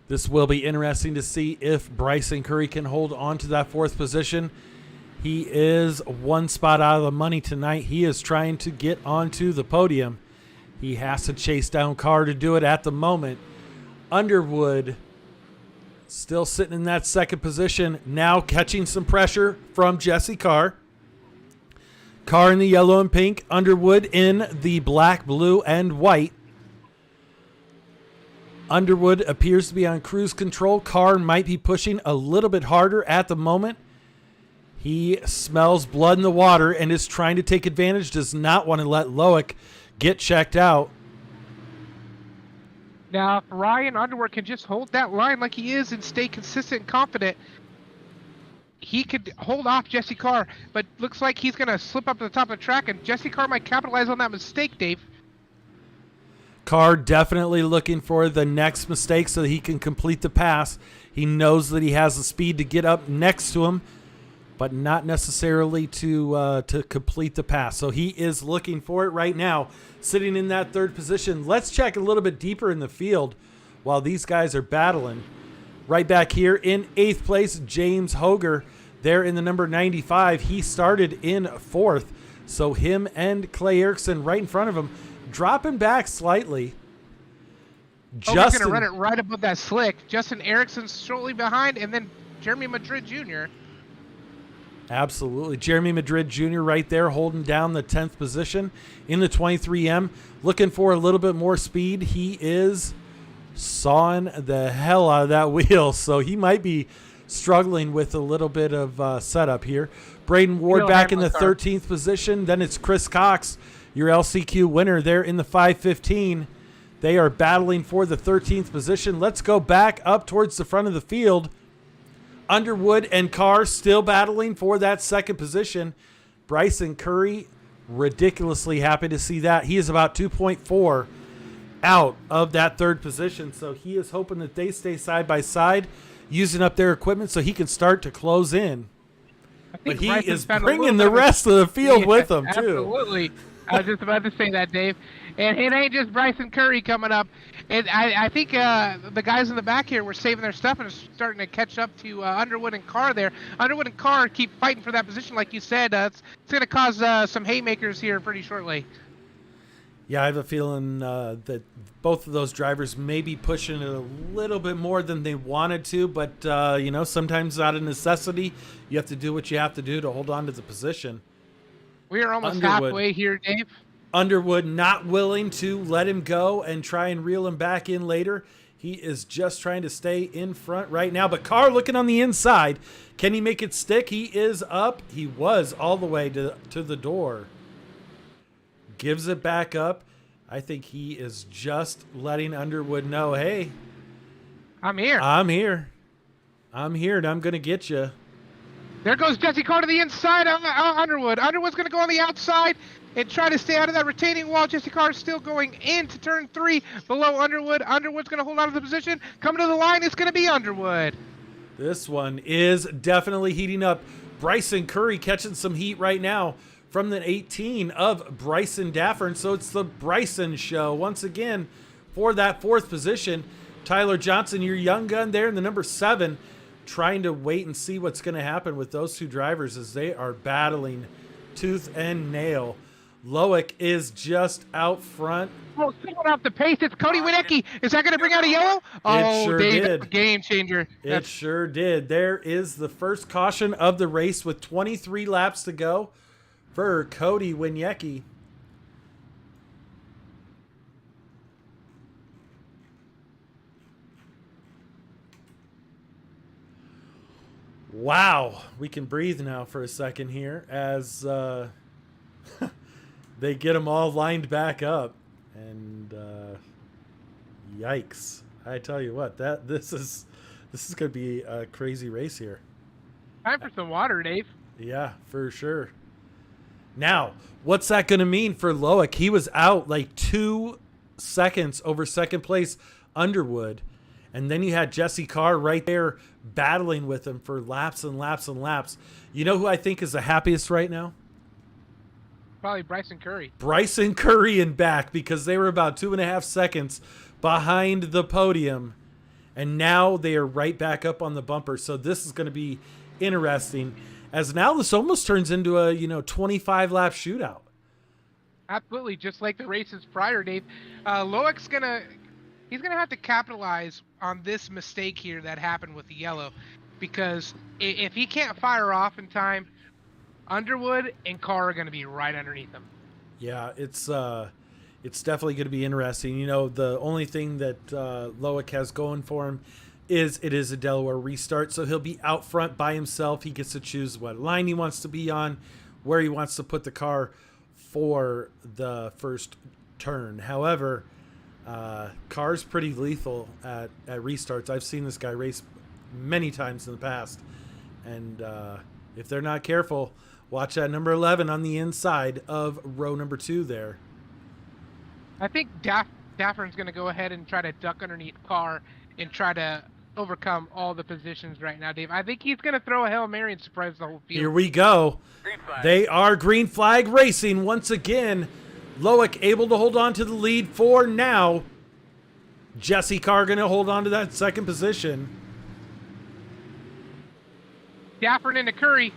This will be interesting to see if Bryson Curry can hold on to that 4th position. He is 1 spot out of the money tonight. He is trying to get onto the podium. He has to chase down Carr to do it at the moment. Underwood still sitting in that 2nd position, now catching some pressure from Jesse Carr. Carr in the yellow and pink, Underwood in the black, blue, and white. Underwood appears to be on cruise control. Carr might be pushing a little bit harder at the moment. He smells blood in the water and is trying to take advantage, does not want to let Loic get checked out. Now, if Ryan Underwood can just hold that line like he is and stay consistent and confident, he could hold off Jesse Carr. But looks like he's going to slip up to the top of the track, and Jesse Carr might capitalize on that mistake, Dave. Carr definitely looking for the next mistake so that he can complete the pass. He knows that he has the speed to get up next to him. but not necessarily to complete the pass. So he is looking for it right now, sitting in that third position. Let's check a little bit deeper in the field while these guys are battling. Right back here in 8th place, James Hoger, there in the number 95. He started in 4th. So him and Clay Erickson right in front of him, dropping back slightly. Hoger's going to run it right above that slick. Justin Erickson's shortly behind, and then Jeremy Madrid Jr. Absolutely. Jeremy Madrid Jr. right there holding down the 10th position in the 23M. Looking for a little bit more speed. He is sawing the hell out of that wheel, so he might be struggling with a little bit of setup here. Braden Ward back in the 13th position. Then it's Chris Cox, your LCQ winner there in the 515. They are battling for the 13th position. Let's go back up towards the front of the field. Underwood and Carr still battling for that second position. Bryson Curry, ridiculously happy to see that. He is about 2.4 out of that third position, so he is hoping that they stay side by side, using up their equipment so he can start to close in. But he is bringing the rest of the field with him, too. Absolutely. I was just about to say that, Dave. And it ain't just Bryson Curry coming up. And I think the guys in the back here were saving their stuff and starting to catch up to Underwood and Carr there. Underwood and Carr keep fighting for that position, like you said. It's going to cause some haymakers here pretty shortly. Yeah, I have a feeling that both of those drivers may be pushing it a little bit more than they wanted to, but, sometimes out of necessity, you have to do what you have to do to hold on to the position. We are almost halfway here, Dave. Underwood not willing to let him go and try and reel him back in later. He is just trying to stay in front right now, but Carr looking on the inside. Can he make it stick? He is up. He was all the way to the door. Gives it back up. I think he is just letting Underwood know, hey, I'm here. I'm here, and I'm going to get you. There goes Jesse Carr to the inside of Underwood. Underwood's going to go on the outside and try to stay out of that retaining wall. Jesse Carr is still going into turn 3 below Underwood. Underwood's going to hold on to the position. Coming to the line, it's going to be Underwood. This one is definitely heating up. Bryson Curry catching some heat right now from the 18 of Bryson Daffern. So it's the Bryson show once again for that 4th position. Tyler Johnson, your young gun there in the number 7, trying to wait and see what's going to happen with those two drivers as they are battling tooth and nail. Loic is just out front. Oh, someone off the pace. It's Cody Winecki. Is that going to bring out a yellow? It sure Dave, did. That's a game changer. It sure did. There is the first caution of the race with 23 laps to go for Cody Winecki. Wow, we can breathe now for a second here as they get them all lined back up, and yikes! I tell you what, this is going to be a crazy race here. Time for some water, Dave. Yeah, for sure. Now, what's that going to mean for Loic? He was out like 2 seconds over second place Underwood. And then you had Jesse Carr right there battling with him for laps and laps and laps. You know who I think is the happiest right now? Probably Bryson Curry. Bryson Curry in back, because they were about 2.5 seconds behind the podium. And now they are right back up on the bumper. So this is going to be interesting, as now this almost turns into a 25-lap shootout. Absolutely, just like the races prior, Dave. Loic's he's gonna have to capitalize on this mistake here that happened with the yellow, because if he can't fire off in time, Underwood and Carr are gonna be right underneath him. Yeah, it's definitely going to be interesting. The only thing that Loic has going for him is it is a Delaware restart, so he'll be out front by himself. He gets to choose what line he wants to be on, where he wants to put the car for the first turn. However, Carr's pretty lethal at restarts. I've seen this guy race many times in the past, and if they're not careful, watch that number 11 on the inside of row number 2 there. I think Daffern's going to go ahead and try to duck underneath Carr and try to overcome all the positions right now, Dave. I think he's going to throw a Hail Mary and surprise the whole field. Here we go. They are green flag racing once again. Loic able to hold on to the lead for now. Jesse Carr going to hold on to that second position. Daffern into Curry.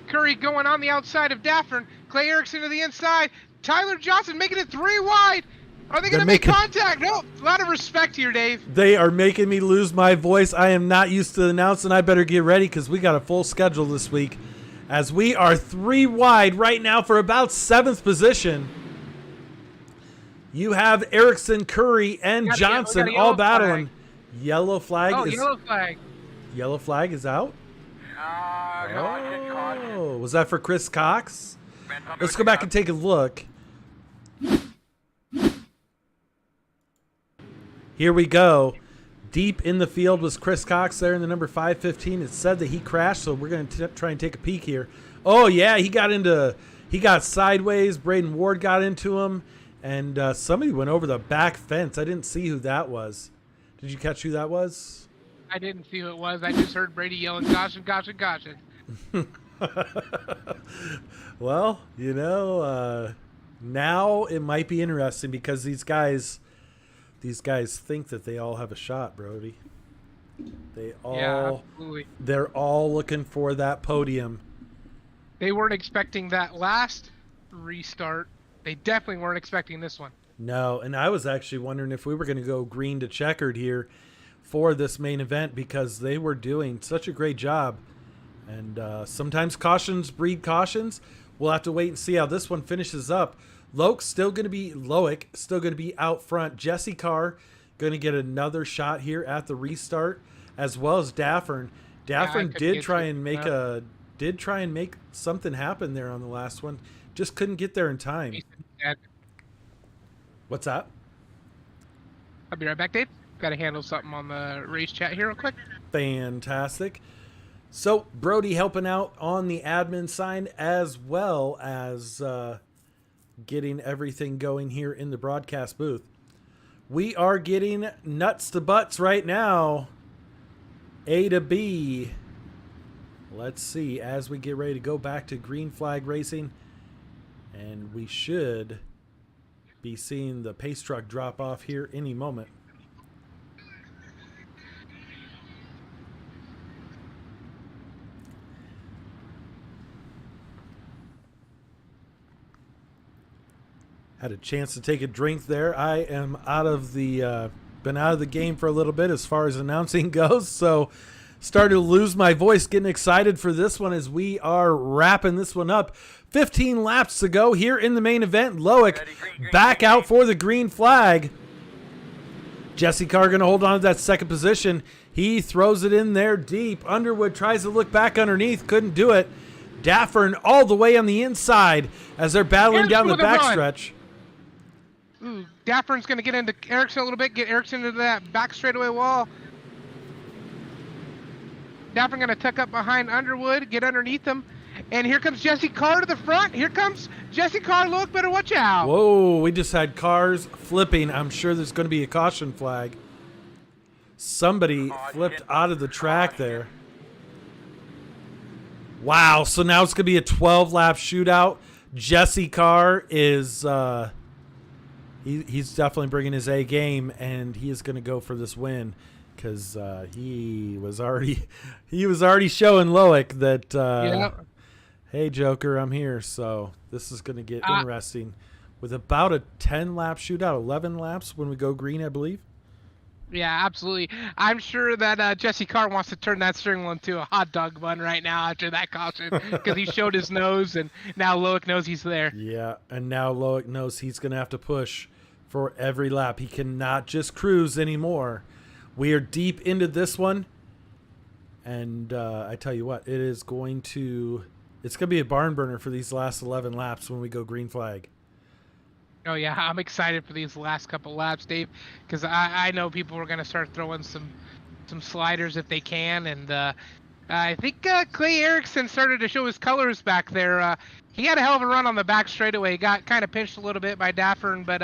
Curry going on the outside of Daffern. Clay Erickson to the inside. Tyler Johnson making it 3 wide. Are they going to make contact? No. A lot of respect here, Dave. They are making me lose my voice. I am not used to announcing. I better get ready because we got a full schedule this week. As we are 3 wide right now for about 7th position. You have Erickson, Curry, and Johnson all battling. Yellow flag is... yellow flag. Yellow flag is out? Oh, was that for Chris Cox? Let's go back and take a look. Here we go. Deep in the field was Chris Cox there in the number 515. It said that he crashed, so we're going to try and take a peek here. Oh, yeah, he got sideways. Braden Ward got into him, and somebody went over the back fence. I didn't see who that was. Did you catch who that was? I didn't see who it was. I just heard Brady yelling, "Caution, caution, caution." Well, now it might be interesting because these guys think that they all have a shot, Brody. They're all looking for that podium. They weren't expecting that last restart. They definitely weren't expecting this one. No, and I was actually wondering if we were going to go green to checkered here for this main event because they were doing such a great job. And sometimes cautions breed cautions. We'll have to wait and see how this one finishes up. Loic still going to be out front. Jesse Carr going to get another shot here at the restart, as well as Daffern. Daffern did try and make something happen there on the last one. Just couldn't get there in time. What's that? I'll be right back, Dave. Got to handle something on the race chat here real quick. Fantastic. So Brody helping out on the admin side as well as getting everything going here in the broadcast booth. We are getting nuts to butts right now. A to B. Let's see as we get ready to go back to green flag racing. And we should be seeing the pace truck drop off here any moment. Had a chance to take a drink there. I am been out of the game for a little bit as far as announcing goes. So started to lose my voice, getting excited for this one as we are wrapping this one up. 15 laps to go here in the main event. Loic back out for the green flag. Jesse Carr going to hold on to that second position. He throws it in there deep. Underwood tries to look back underneath. Couldn't do it. Daffern all the way on the inside as they're battling down the backstretch. Ooh, Daffern's going to get into Erickson a little bit, get Erickson into that back straightaway wall. Daffern going to tuck up behind Underwood, get underneath him. And here comes Jesse Carr to the front. Here comes Jesse Carr. Look, better watch out. Whoa, we just had cars flipping. I'm sure there's going to be a caution flag. Somebody flipped out of the track there. Wow, so now it's going to be a 12-lap shootout. Jesse Carr is he's definitely bringing his A game, and he is going to go for this win because he was already showing Loic that hey Joker, I'm here. So this is going to get interesting with about a 10-lap shootout, 11 laps when we go green, I believe. Yeah, absolutely. I'm sure that Jesse Carr wants to turn that steering wheel into a hot dog bun right now after that caution because he showed his nose, and now Loic knows he's there. Yeah, and now Loic knows he's going to have to push for every lap. He cannot just cruise anymore. We are deep into this one, and I tell you what, it's going to be a barn burner for these last 11 laps when we go green flag. Oh, yeah, I'm excited for these last couple laps, Dave, because I know people are going to start throwing some sliders if they can, and I think Clay Erickson started to show his colors back there. He had a hell of a run on the back straightaway. He got kind of pinched a little bit by Daffern, but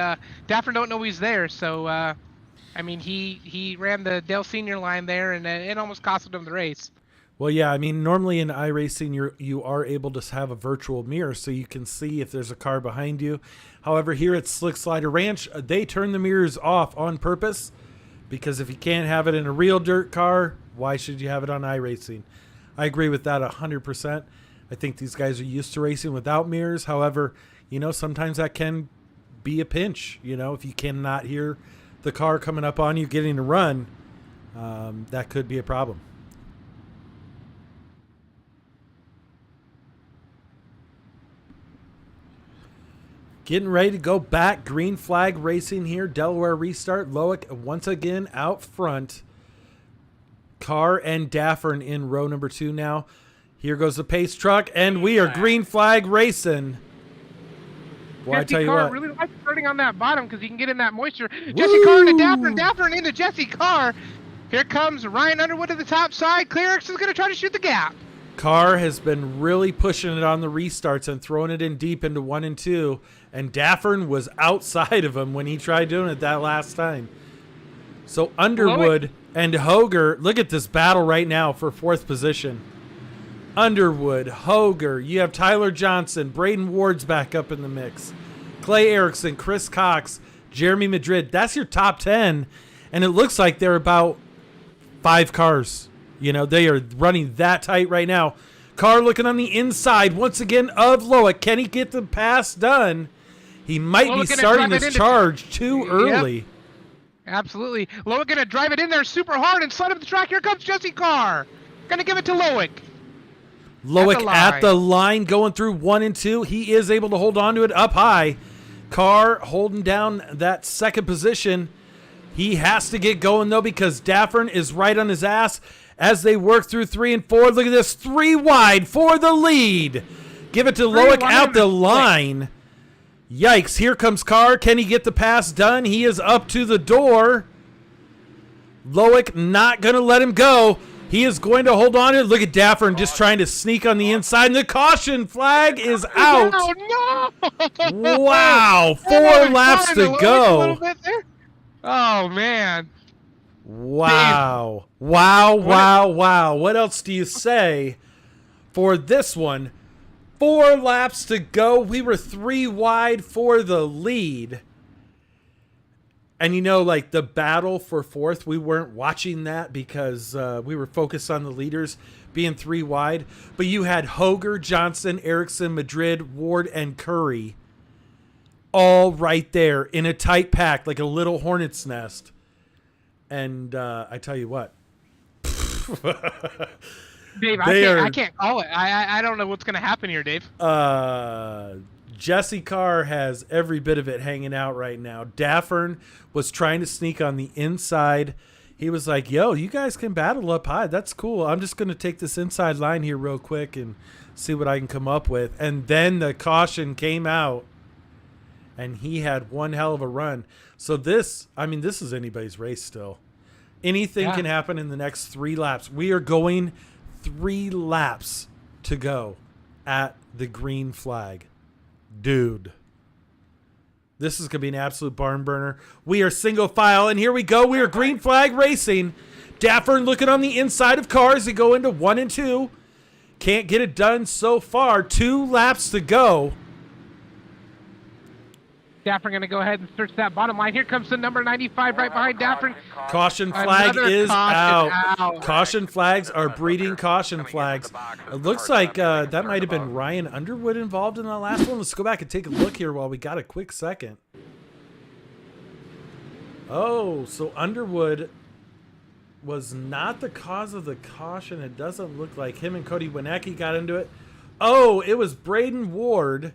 Daffern don't know he's there, so I mean, he ran the Dale Senior line there, and it almost costed him the race. Well, yeah, I mean, normally in iRacing, you are able to have a virtual mirror so you can see if there's a car behind you. However, here at Slick Slider Ranch, they turn the mirrors off on purpose because if you can't have it in a real dirt car, why should you have it on iRacing? I agree with that 100%. I think these guys are used to racing without mirrors. However, sometimes that can be a pinch. If you cannot hear the car coming up on you getting a run, that could be a problem. Getting ready to go back. Green flag racing here. Delaware restart. Loic once again out front. Carr and Daffern in row number 2 now. Here goes the pace truck, and we are green flag racing. Well, I tell you Carr what. really likes starting on that bottom because he can get in that moisture. Jesse Carr into Daffern. Daffern into Jesse Carr. Here comes Ryan Underwood to the top side. Clear Erickson's going to try to shoot the gap. Carr has been really pushing it on the restarts and throwing it in deep into 1 and 2. And Daffern was outside of him when he tried doing it that last time. So Underwood and Hoger, look at this battle right now for 4th position. Underwood, Hoger, you have Tyler Johnson, Braden Ward's back up in the mix. Clay Erickson, Chris Cox, Jeremy Madrid. That's your top 10. And it looks like they're about 5 cars. They are running that tight right now. Carr looking on the inside once again of Loic. Can he get the pass done? He might be starting this charge too early. Yep. Absolutely. Loic going to drive it in there super hard and slide up the track. Here comes Jesse Carr. Going to give it to Loic. Loic at the line going through 1 and 2. He is able to hold on to it up high. Carr holding down that 2nd position. He has to get going, though, because Daffern is right on his ass as they work through 3 and 4. Look at this. 3 wide for the lead. Give it to Loic out the line. Yikes. Here comes Carr. Can he get the pass done? He is up to the door. Loic not going to let him go. He is going to hold on to it. Look at Daffern just trying to sneak on the inside. And the caution flag is out. Oh, no. Wow. 4 laps to go. Oh, man. Wow. Wow. What else do you say for this one? 4 laps to go. We were 3 wide for the lead. And the battle for 4th, we weren't watching that because we were focused on the leaders being 3 wide. But you had Hoger, Johnson, Erickson, Madrid, Ward, and Curry all right there in a tight pack like a little hornet's nest. And I tell you what. Dave, I can't call it. I don't know what's going to happen here, Dave. Jesse Carr has every bit of it hanging out right now. Daffern was trying to sneak on the inside. He was like, yo, you guys can battle up high. That's cool. I'm just going to take this inside line here real quick and see what I can come up with. And then the caution came out, and he had one hell of a run. So this is anybody's race still. Anything can happen in the next 3 laps. We are going 3 laps to go at the green flag. Dude, this is going to be an absolute barn burner. We are single file, and here we go. We are green flag racing. Daffern looking on the inside of cars. They go into 1 and 2. Can't get it done so far. 2 laps to go. Daffern going to go ahead and search that bottom line. Here comes the number 95 right behind Daffern. Caution flag is out. Caution flags are breeding caution flags. It looks like that might have been Ryan Underwood involved in the last one. Let's go back and take a look here while we got a quick second. Oh, so Underwood was not the cause of the caution. It doesn't look like him and Cody Winecki got into it. Oh, it was Braden Ward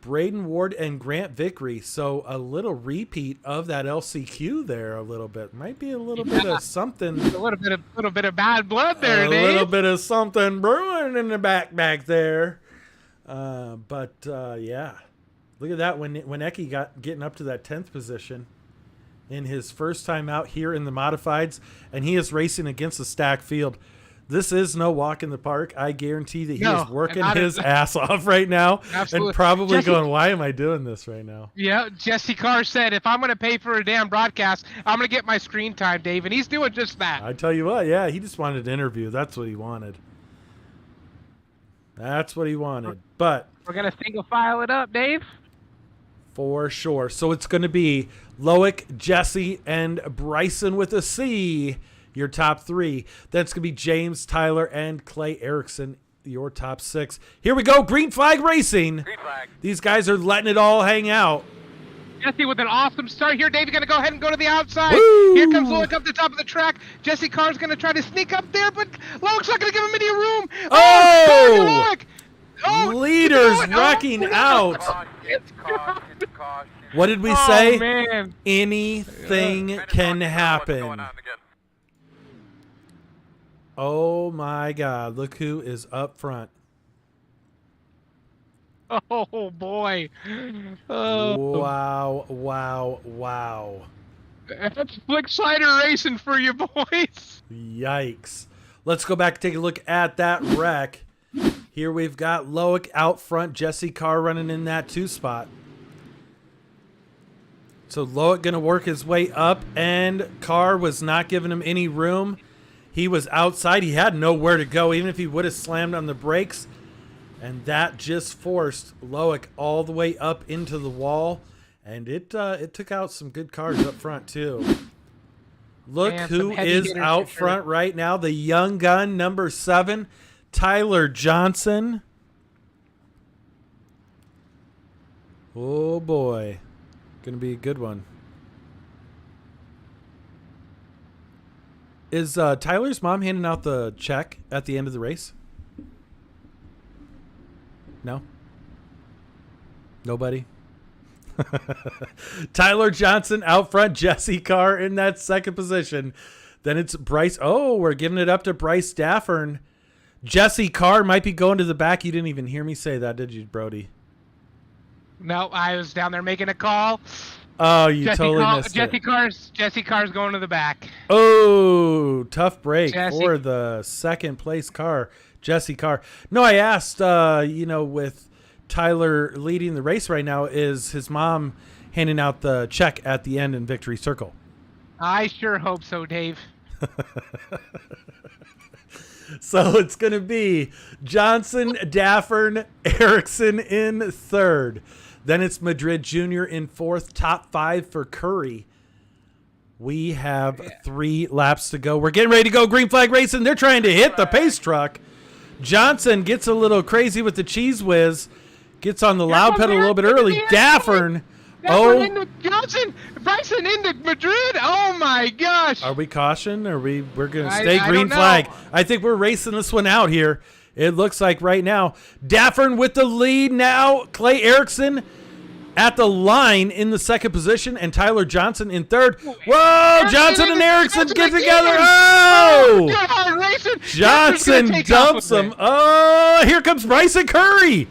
and Grant Vickery. So a little repeat of that LCQ there a little bit. Might be a little bit of something. A little bit of bad blood there, Dave. A little bit of something brewing in the back there. Yeah. Look at that when Eki getting up to that 10th position in his first time out here in the modifieds, and he is racing against a stacked field. This is no walk in the park. I guarantee that he No, is working and his ass off right now. Absolutely. And probably Jesse- going, why am I doing this right now? Yeah, Jesse Carr said, if I'm going to pay for a damn broadcast, I'm going to get my screen time, Dave, and he's doing just that. I tell you what, yeah, he just wanted an interview. That's what he wanted. That's what he wanted. But We're going to single file it up, Dave. for sure. So it's going to be Loic, Jesse, and Bryson with a C, your top 3. Then it's going to be James, Tyler, and Clay Erickson, your top 6. Here we go. Green flag racing. Green flag. These guys are letting it all hang out. Jesse with an awesome start here. Dave's going to go ahead and go to the outside. Woo! Here comes Loic up the top of the track. Jesse Carr's going to try to sneak up there, but Loic's not going to give him any room. Oh! Loic! Oh, Leaders keep going. wrecking out. Caution. What did we Oh, say? man. Anything can happen. Oh my God. Look who is up front. Oh, boy. Oh. Wow. That's Flick Slider racing for you, boys. Yikes. Let's go back and take a look at that wreck. Here we've got Loic out front, Jesse Carr running in that 2 spot. So Loic going to work his way up, and Carr was not giving him any room. He was outside. He had nowhere to go, even if he would have slammed on the brakes. And that just forced Loic all the way up into the wall. And it took out some good cars up front, too. Look Man, who some heavy is hitters out for sure. front right now. The young gun, number 7, Tyler Johnson. Oh, boy. Going to be a good one. Is Tyler's mom handing out the check at the end of the race? No? Nobody? Tyler Johnson out front, Jesse Carr in that 2nd position. Then it's Bryce. Oh, we're giving it up to Bryce Daffern. Jesse Carr might be going to the back. You didn't even hear me say that, did you, Brody? No, I was down there making a call. Oh, you totally missed it. Jesse Carr's going to the back. Oh, tough break Jesse. for the 2nd place car, Jesse Carr. No, I asked, with Tyler leading the race right now, is his mom handing out the check at the end in Victory Circle? I sure hope so, Dave. So it's going to be Johnson, Daffern, Erickson in 3rd. Then it's Madrid Jr. in 4th. Top 5 for Curry. We have 3 laps to go. We're getting ready to go. Green flag racing. They're trying to hit the pace truck. Johnson gets a little crazy with the cheese whiz. Gets on the loud pedal a little bit early. Daffern. Oh, into Johnson, Bryson into Madrid. Oh my gosh! are we caution? We're going to I stay green don't know. flag? I think we're racing this one out here. It looks like right now. Daffern with the lead now. Clay Erickson at the line in the 2nd position, and Tyler Johnson in 3rd. Whoa! Johnson and Erickson get together. Oh! God, racing. Johnson dumps him. Oh, here comes Bryson Curry.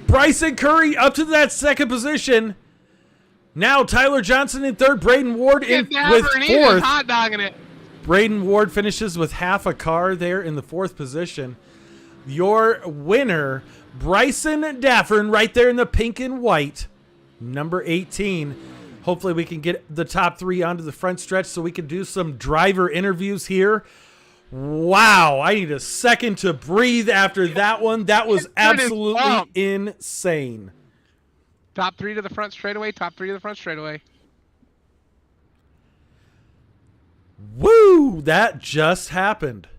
Bryson Curry up to that 2nd position. Now Tyler Johnson in 3rd. Braden Ward in with 4th. Hot dogging it. Braden Ward finishes with half a car there in the 4th position. Your winner, Bryson Daffern, right there in the pink and white, number 18. Hopefully we can get the top 3 onto the front stretch so we can do some driver interviews here. Wow, I need a second to breathe after that one. That was absolutely insane. Top 3 to the front straightaway. Top 3 to the front straightaway. Woo! That just happened.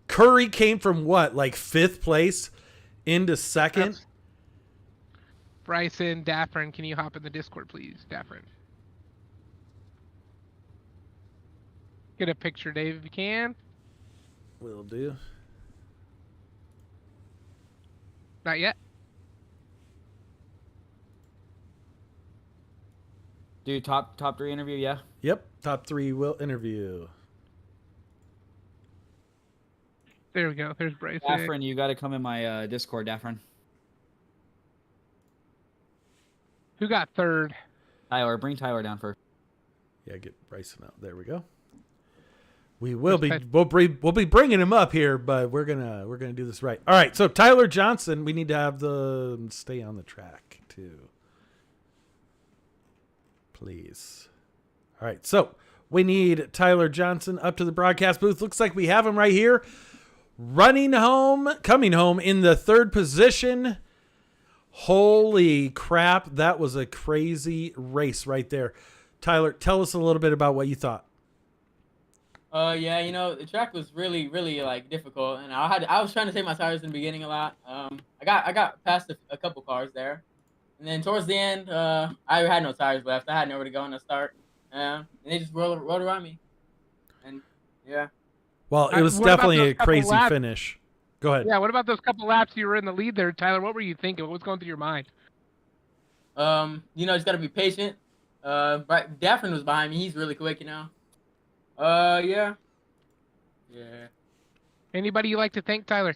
Curry came from what, like 5th place into 2nd? Bryson, Daffern, can you hop in the Discord, please? Daffern. Get a picture, Dave, if you can. Will do. Not yet. Do top 3 interview, yeah? Yep, top 3 will interview. There we go. There's Bryson. Daffron, you got to come in my Discord, Daffron. Who got 3rd? Tyler, bring Tyler down first. Yeah, get Bryson out. There we go. We will be. We'll be bringing him up here, but we're gonna do this right. All right. So Tyler Johnson, we need to have the stay on the track too, please. All right. So we need Tyler Johnson up to the broadcast booth. Looks like we have him right here, coming home in the third position. Holy crap! That was a crazy race right there. Tyler, tell us a little bit about what you thought. Yeah, the track was really, really like difficult, and I was trying to save my tires in the beginning a lot. I got past a couple cars there, and then towards the end, I had no tires left. I had nowhere to go in the start, and they just rolled around me, and yeah. Well, it was definitely a crazy finish. Go ahead. Yeah, what about those couple laps you were in the lead there, Tyler? What were you thinking? What was going through your mind? Just gotta be patient. But Daffrin was behind me. He's really quick, Yeah. Anybody you like to thank, Tyler?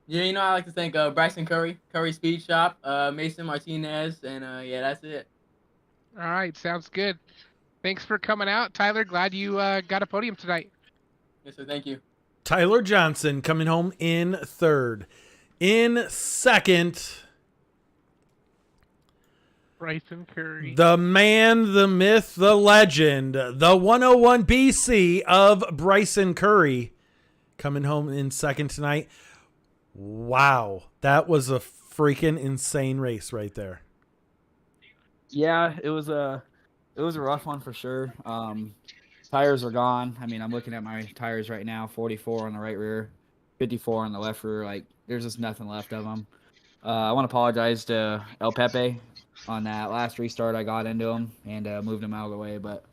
Yeah, I like to thank Bryson Curry Speed Shop, Mason Martinez, and yeah, that's it. All right, sounds good. Thanks for coming out, Tyler. Glad you got a podium tonight. Yes, sir. Thank you. Tyler Johnson coming home in third. In second, Bryson Curry. the man, the myth, the legend, the 101 BC of Bryson Curry coming home in second tonight. Wow, that was a freaking insane race right there. Yeah, it was a rough one for sure. Tires are gone. I mean, I'm looking at my tires right now, 44 on the right rear, 54 on the left rear. Like, there's just nothing left of them. I want to apologize to El Pepe on that last restart. I got into him and moved him out of the way. But,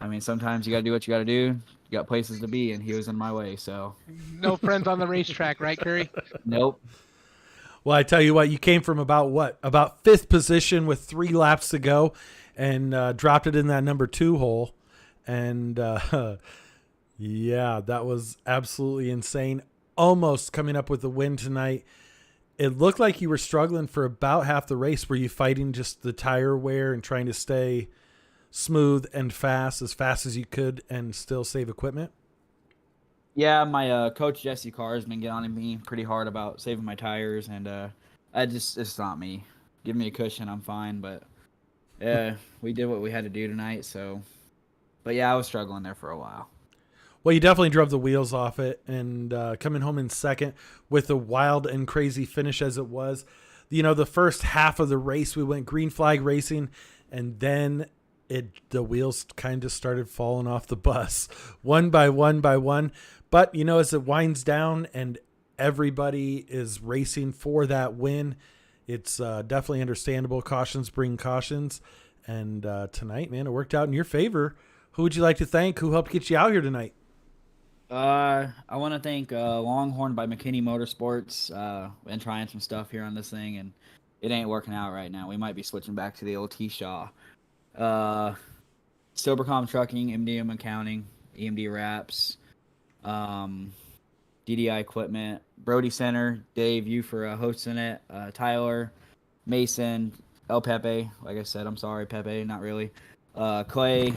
I mean, sometimes you got to do what you got to do. You got places to be, and he was in my way. So No friends on the racetrack, right, Curry? Nope. Well, I tell you what, you came from about fifth position with 3 laps to go and dropped it in that number 2 hole. And yeah, that was absolutely insane. Almost coming up with the win tonight. It looked like you were struggling for about half the race. Were you fighting just the tire wear and trying to stay smooth and fast as you could and still save equipment? Yeah, my coach Jesse Carr has been getting on me pretty hard about saving my tires, and it's not me. Give me a cushion, I'm fine. But yeah, we did what we had to do tonight. So, but yeah, I was struggling there for a while. Well, you definitely drove the wheels off it, and coming home in second with a wild and crazy finish as it was. The first half of the race, we went green flag racing, and then the wheels kind of started falling off the bus one by one by one. But, as it winds down and everybody is racing for that win, it's definitely understandable. Cautions bring cautions. And tonight, man, it worked out in your favor. Who would you like to thank? Who helped get you out here tonight? I want to thank Longhorn by McKinney Motorsports. Been trying some stuff here on this thing, and it ain't working out right now. We might be switching back to the old T-Shaw. Silvercom Trucking, MDM Accounting, EMD Wraps, DDI Equipment, Brody Center, Dave, you for hosting it, Tyler, Mason, El Pepe. Like I said, I'm sorry, Pepe, not really. Clay,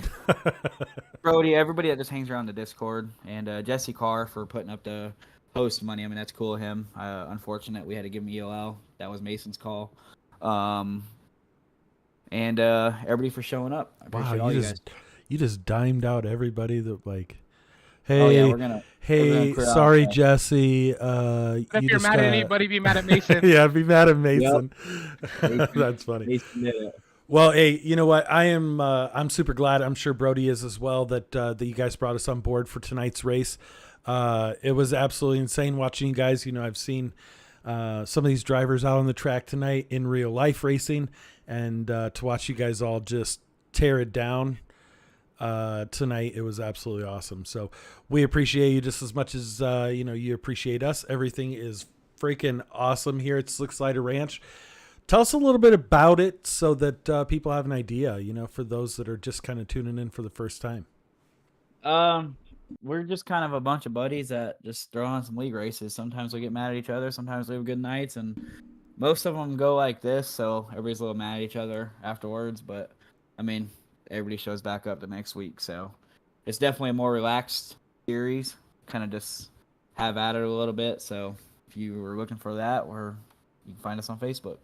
Brody, everybody that just hangs around the Discord, and Jesse Carr for putting up the host money. I mean, that's cool of him. Unfortunate we had to give him EOL. That was Mason's call. And everybody for showing up. I appreciate all you guys. You just dimed out everybody that hey, oh, yeah, we're gonna sorry, Jesse. If you're mad at anybody, be mad at Mason. Yeah, be mad at Mason. Yep. That's funny. Mason did it. Well, hey, you know what? I'm super glad. I'm sure Brody is as well that you guys brought us on board for tonight's race. It was absolutely insane watching you guys. I've seen some of these drivers out on the track tonight in real life racing, and to watch you guys all just tear it down tonight, it was absolutely awesome. So we appreciate you just as much as you appreciate us. Everything is freaking awesome here at Slick Slider Ranch. Tell us a little bit about it so that people have an idea, for those that are just kind of tuning in for the first time. We're just kind of a bunch of buddies that just throw on some league races. Sometimes we get mad at each other. Sometimes we have good nights, and most of them go like this. So everybody's a little mad at each other afterwards. But I mean, everybody shows back up the next week. So it's definitely a more relaxed series, kind of just have at it a little bit. So if you were looking for that, or you can find us on Facebook.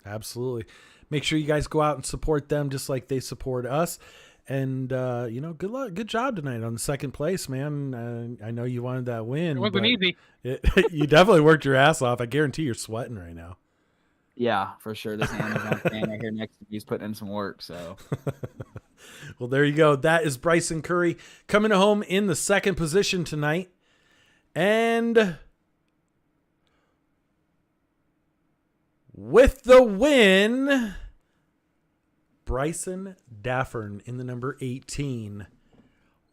Absolutely. Make sure you guys go out and support them just like they support us. And, good luck. Good job tonight on the second place, man. I know you wanted that win. It wasn't but easy. You definitely worked your ass off. I guarantee you're sweating right now. Yeah, for sure. This Amazon fan right here next to me is putting in some work. So, Well, there you go. That is Bryson Curry coming home in the second position tonight. And with the win, Bryson Daffern in the number 18.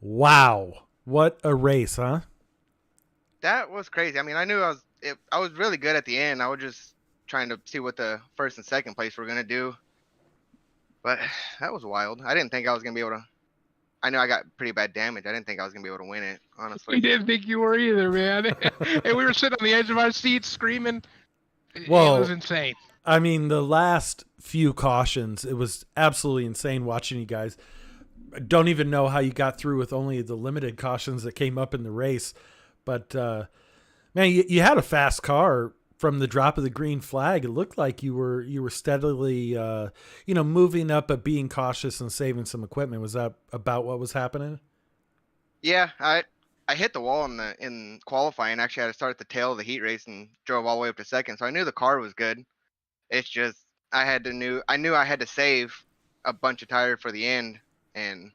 Wow. What a race, huh? That was crazy. I mean, I knew I was really good at the end. I was just trying to see what the first and second place were gonna do. But that was wild. I didn't think I was gonna be able to. I know I got pretty bad damage. I didn't think I was gonna be able to win it, honestly. We didn't think you were either, man. And we were sitting on the edge of our seats screaming. Whoa. It was insane. I mean, the last few cautions, it was absolutely insane watching you guys. I don't even know how you got through with only the limited cautions that came up in the race. But, man, you had a fast car from the drop of the green flag. It looked like you were steadily, moving up, but being cautious and saving some equipment. Was that about what was happening? Yeah, I hit the wall in qualifying. Actually, I had to start at the tail of the heat race and drove all the way up to second. So I knew the car was good. It's just I knew I had to save a bunch of tire for the end, and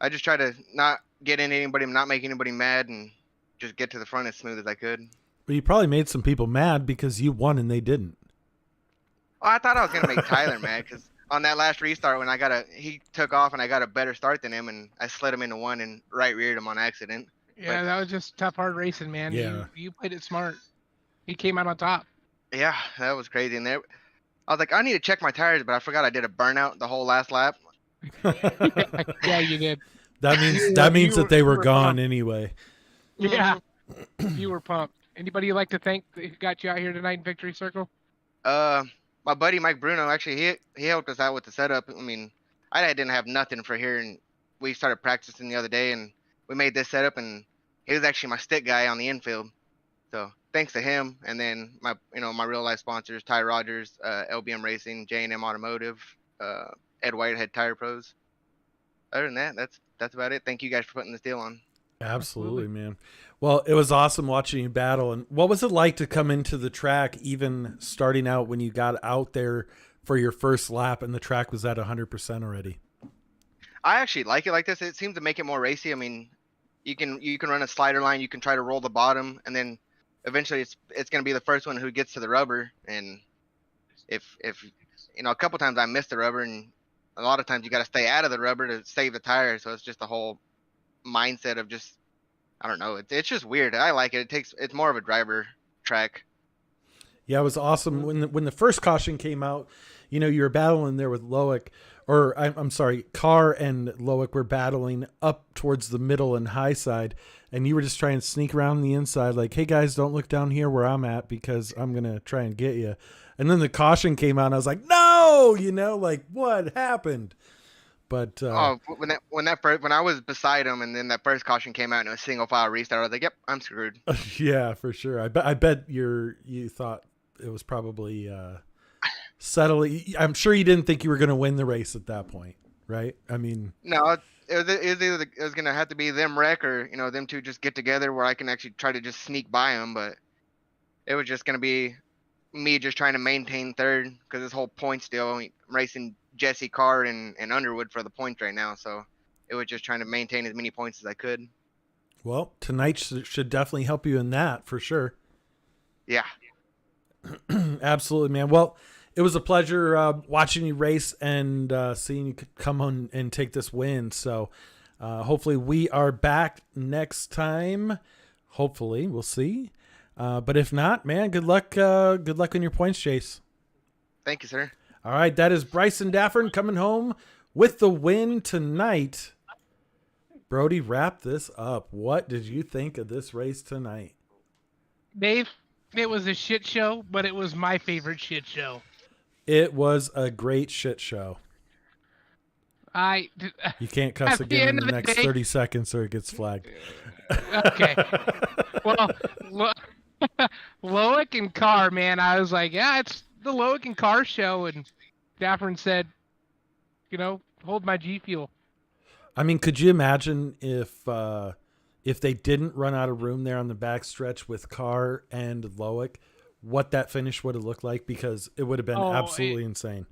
I just tried to not get in anybody, not make anybody mad, and just get to the front as smooth as I could. Well, you probably made some people mad because you won and they didn't. Well, I thought I was gonna make Tyler mad because on that last restart when he took off and I got a better start than him, and I slid him into one and right reared him on accident. Yeah, that was just tough, hard racing, man. Yeah. You played it smart. He came out on top. Yeah, that was crazy. And there, I was like, I need to check my tires, but I forgot I did a burnout the whole last lap. Yeah, you did. That means that they were gone pumped. anyway. Yeah, you were pumped. Anybody you'd like to thank that got you out here tonight in Victory Circle? My buddy Mike Bruno, actually, he helped us out with the setup. I mean, I didn't have nothing for here, and we started practicing the other day, and we made this setup, and he was actually my stick guy on the infield. So thanks to him, and then my real life sponsors, Ty Rogers, LBM Racing, J&M Automotive, Ed Whitehead Tire Pros. Other than that, that's about it. Thank you guys for putting this deal on. Absolutely, man. Well, it was awesome watching you battle. And what was it like to come into the track, even starting out when you got out there for your first lap and the track was at 100% already? I actually like it like this. It seems to make it more racy. I mean, you can run a slider line, you can try to roll the bottom, and then eventually it's going to be the first one who gets to the rubber. And if a couple times I missed the rubber, and a lot of times you got to stay out of the rubber to save the tire. So it's just a whole mindset of just, I don't know. It's just weird. I like it. It's more of a driver track. Yeah, it was awesome when the first caution came out. You were battling there with Loic, or I'm sorry, Carr and Loic were battling up towards the middle and high side, and you were just trying to sneak around the inside, like, hey guys, don't look down here where I'm at because I'm gonna try and get you. And then the caution came out, and I was like, no, like what happened? But when I was beside him, and then that first caution came out and it was single file restart, I was like, yep, I'm screwed. Yeah, for sure. I bet you thought it was probably settling. I'm sure you didn't think you were going to win the race at that point, right? I mean, no, it was gonna have to be them wreck or them two just get together where I can actually try to just sneak by them, but it was just gonna be me just trying to maintain third because this whole points deal. I'm racing Jesse Carr and Underwood for the points right now, so it was just trying to maintain as many points as I could. Well, tonight should definitely help you in that for sure. Yeah. Absolutely, man. Well, it was a pleasure watching you race and seeing you come on and take this win. So hopefully we are back next time. Hopefully, we'll see. But if not, man, good luck. Good luck on your points chase. Thank you, sir. All right, that is Bryson Daffern coming home with the win tonight. Brody, wrap this up. What did you think of this race tonight? Dave, it was a shit show, but it was my favorite shit show. It was a great shit show. You can't cuss At the again in end the of the next day- 30 seconds or it gets flagged. Okay. Well, Loic and Carr, man, I was like, yeah, it's the Loic and Carr show, and Daffern said, hold my G Fuel. I mean, could you imagine if they didn't run out of room there on the backstretch with Carr and Loic, what that finish would have looked like? Because it would have been absolutely insane.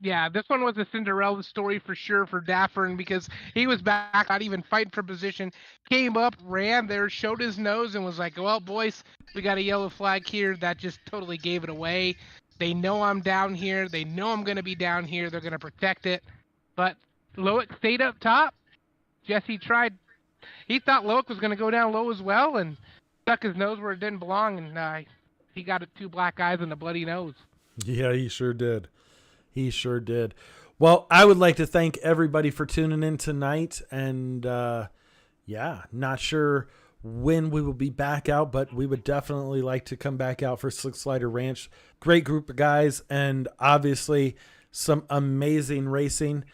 Yeah, this one was a Cinderella story for sure for Daffern because he was back, not even fighting for position. Came up, ran there, showed his nose, and was like, well, boys, we got a yellow flag here. That just totally gave it away. They know I'm down here. They know I'm going to be down here. They're going to protect it. But Loic stayed up top. Jesse tried. He thought Loic was going to go down low as well and stuck his nose where it didn't belong, and he got 2 black eyes and a bloody nose. Yeah, he sure did. He sure did. Well, I would like to thank everybody for tuning in tonight. And not sure when we will be back out, but we would definitely like to come back out for Slick Slider Ranch. Great group of guys, and obviously some amazing racing.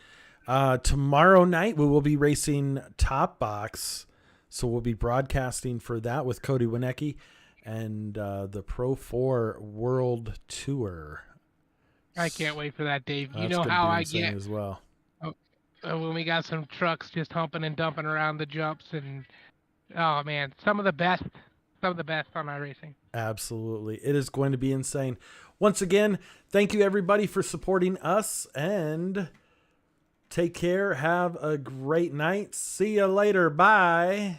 Tomorrow night we will be racing Top Box, so we'll be broadcasting for that with Cody Winecki and the Pro 4 World Tour. I can't wait for that, Dave. You That's know gonna how be I insane get as well. when we got some trucks just humping and dumping around the jumps, and oh man, some of the best on iRacing. Absolutely. It is going to be insane. Once again, thank you everybody for supporting us, and take care. Have a great night. See you later. Bye.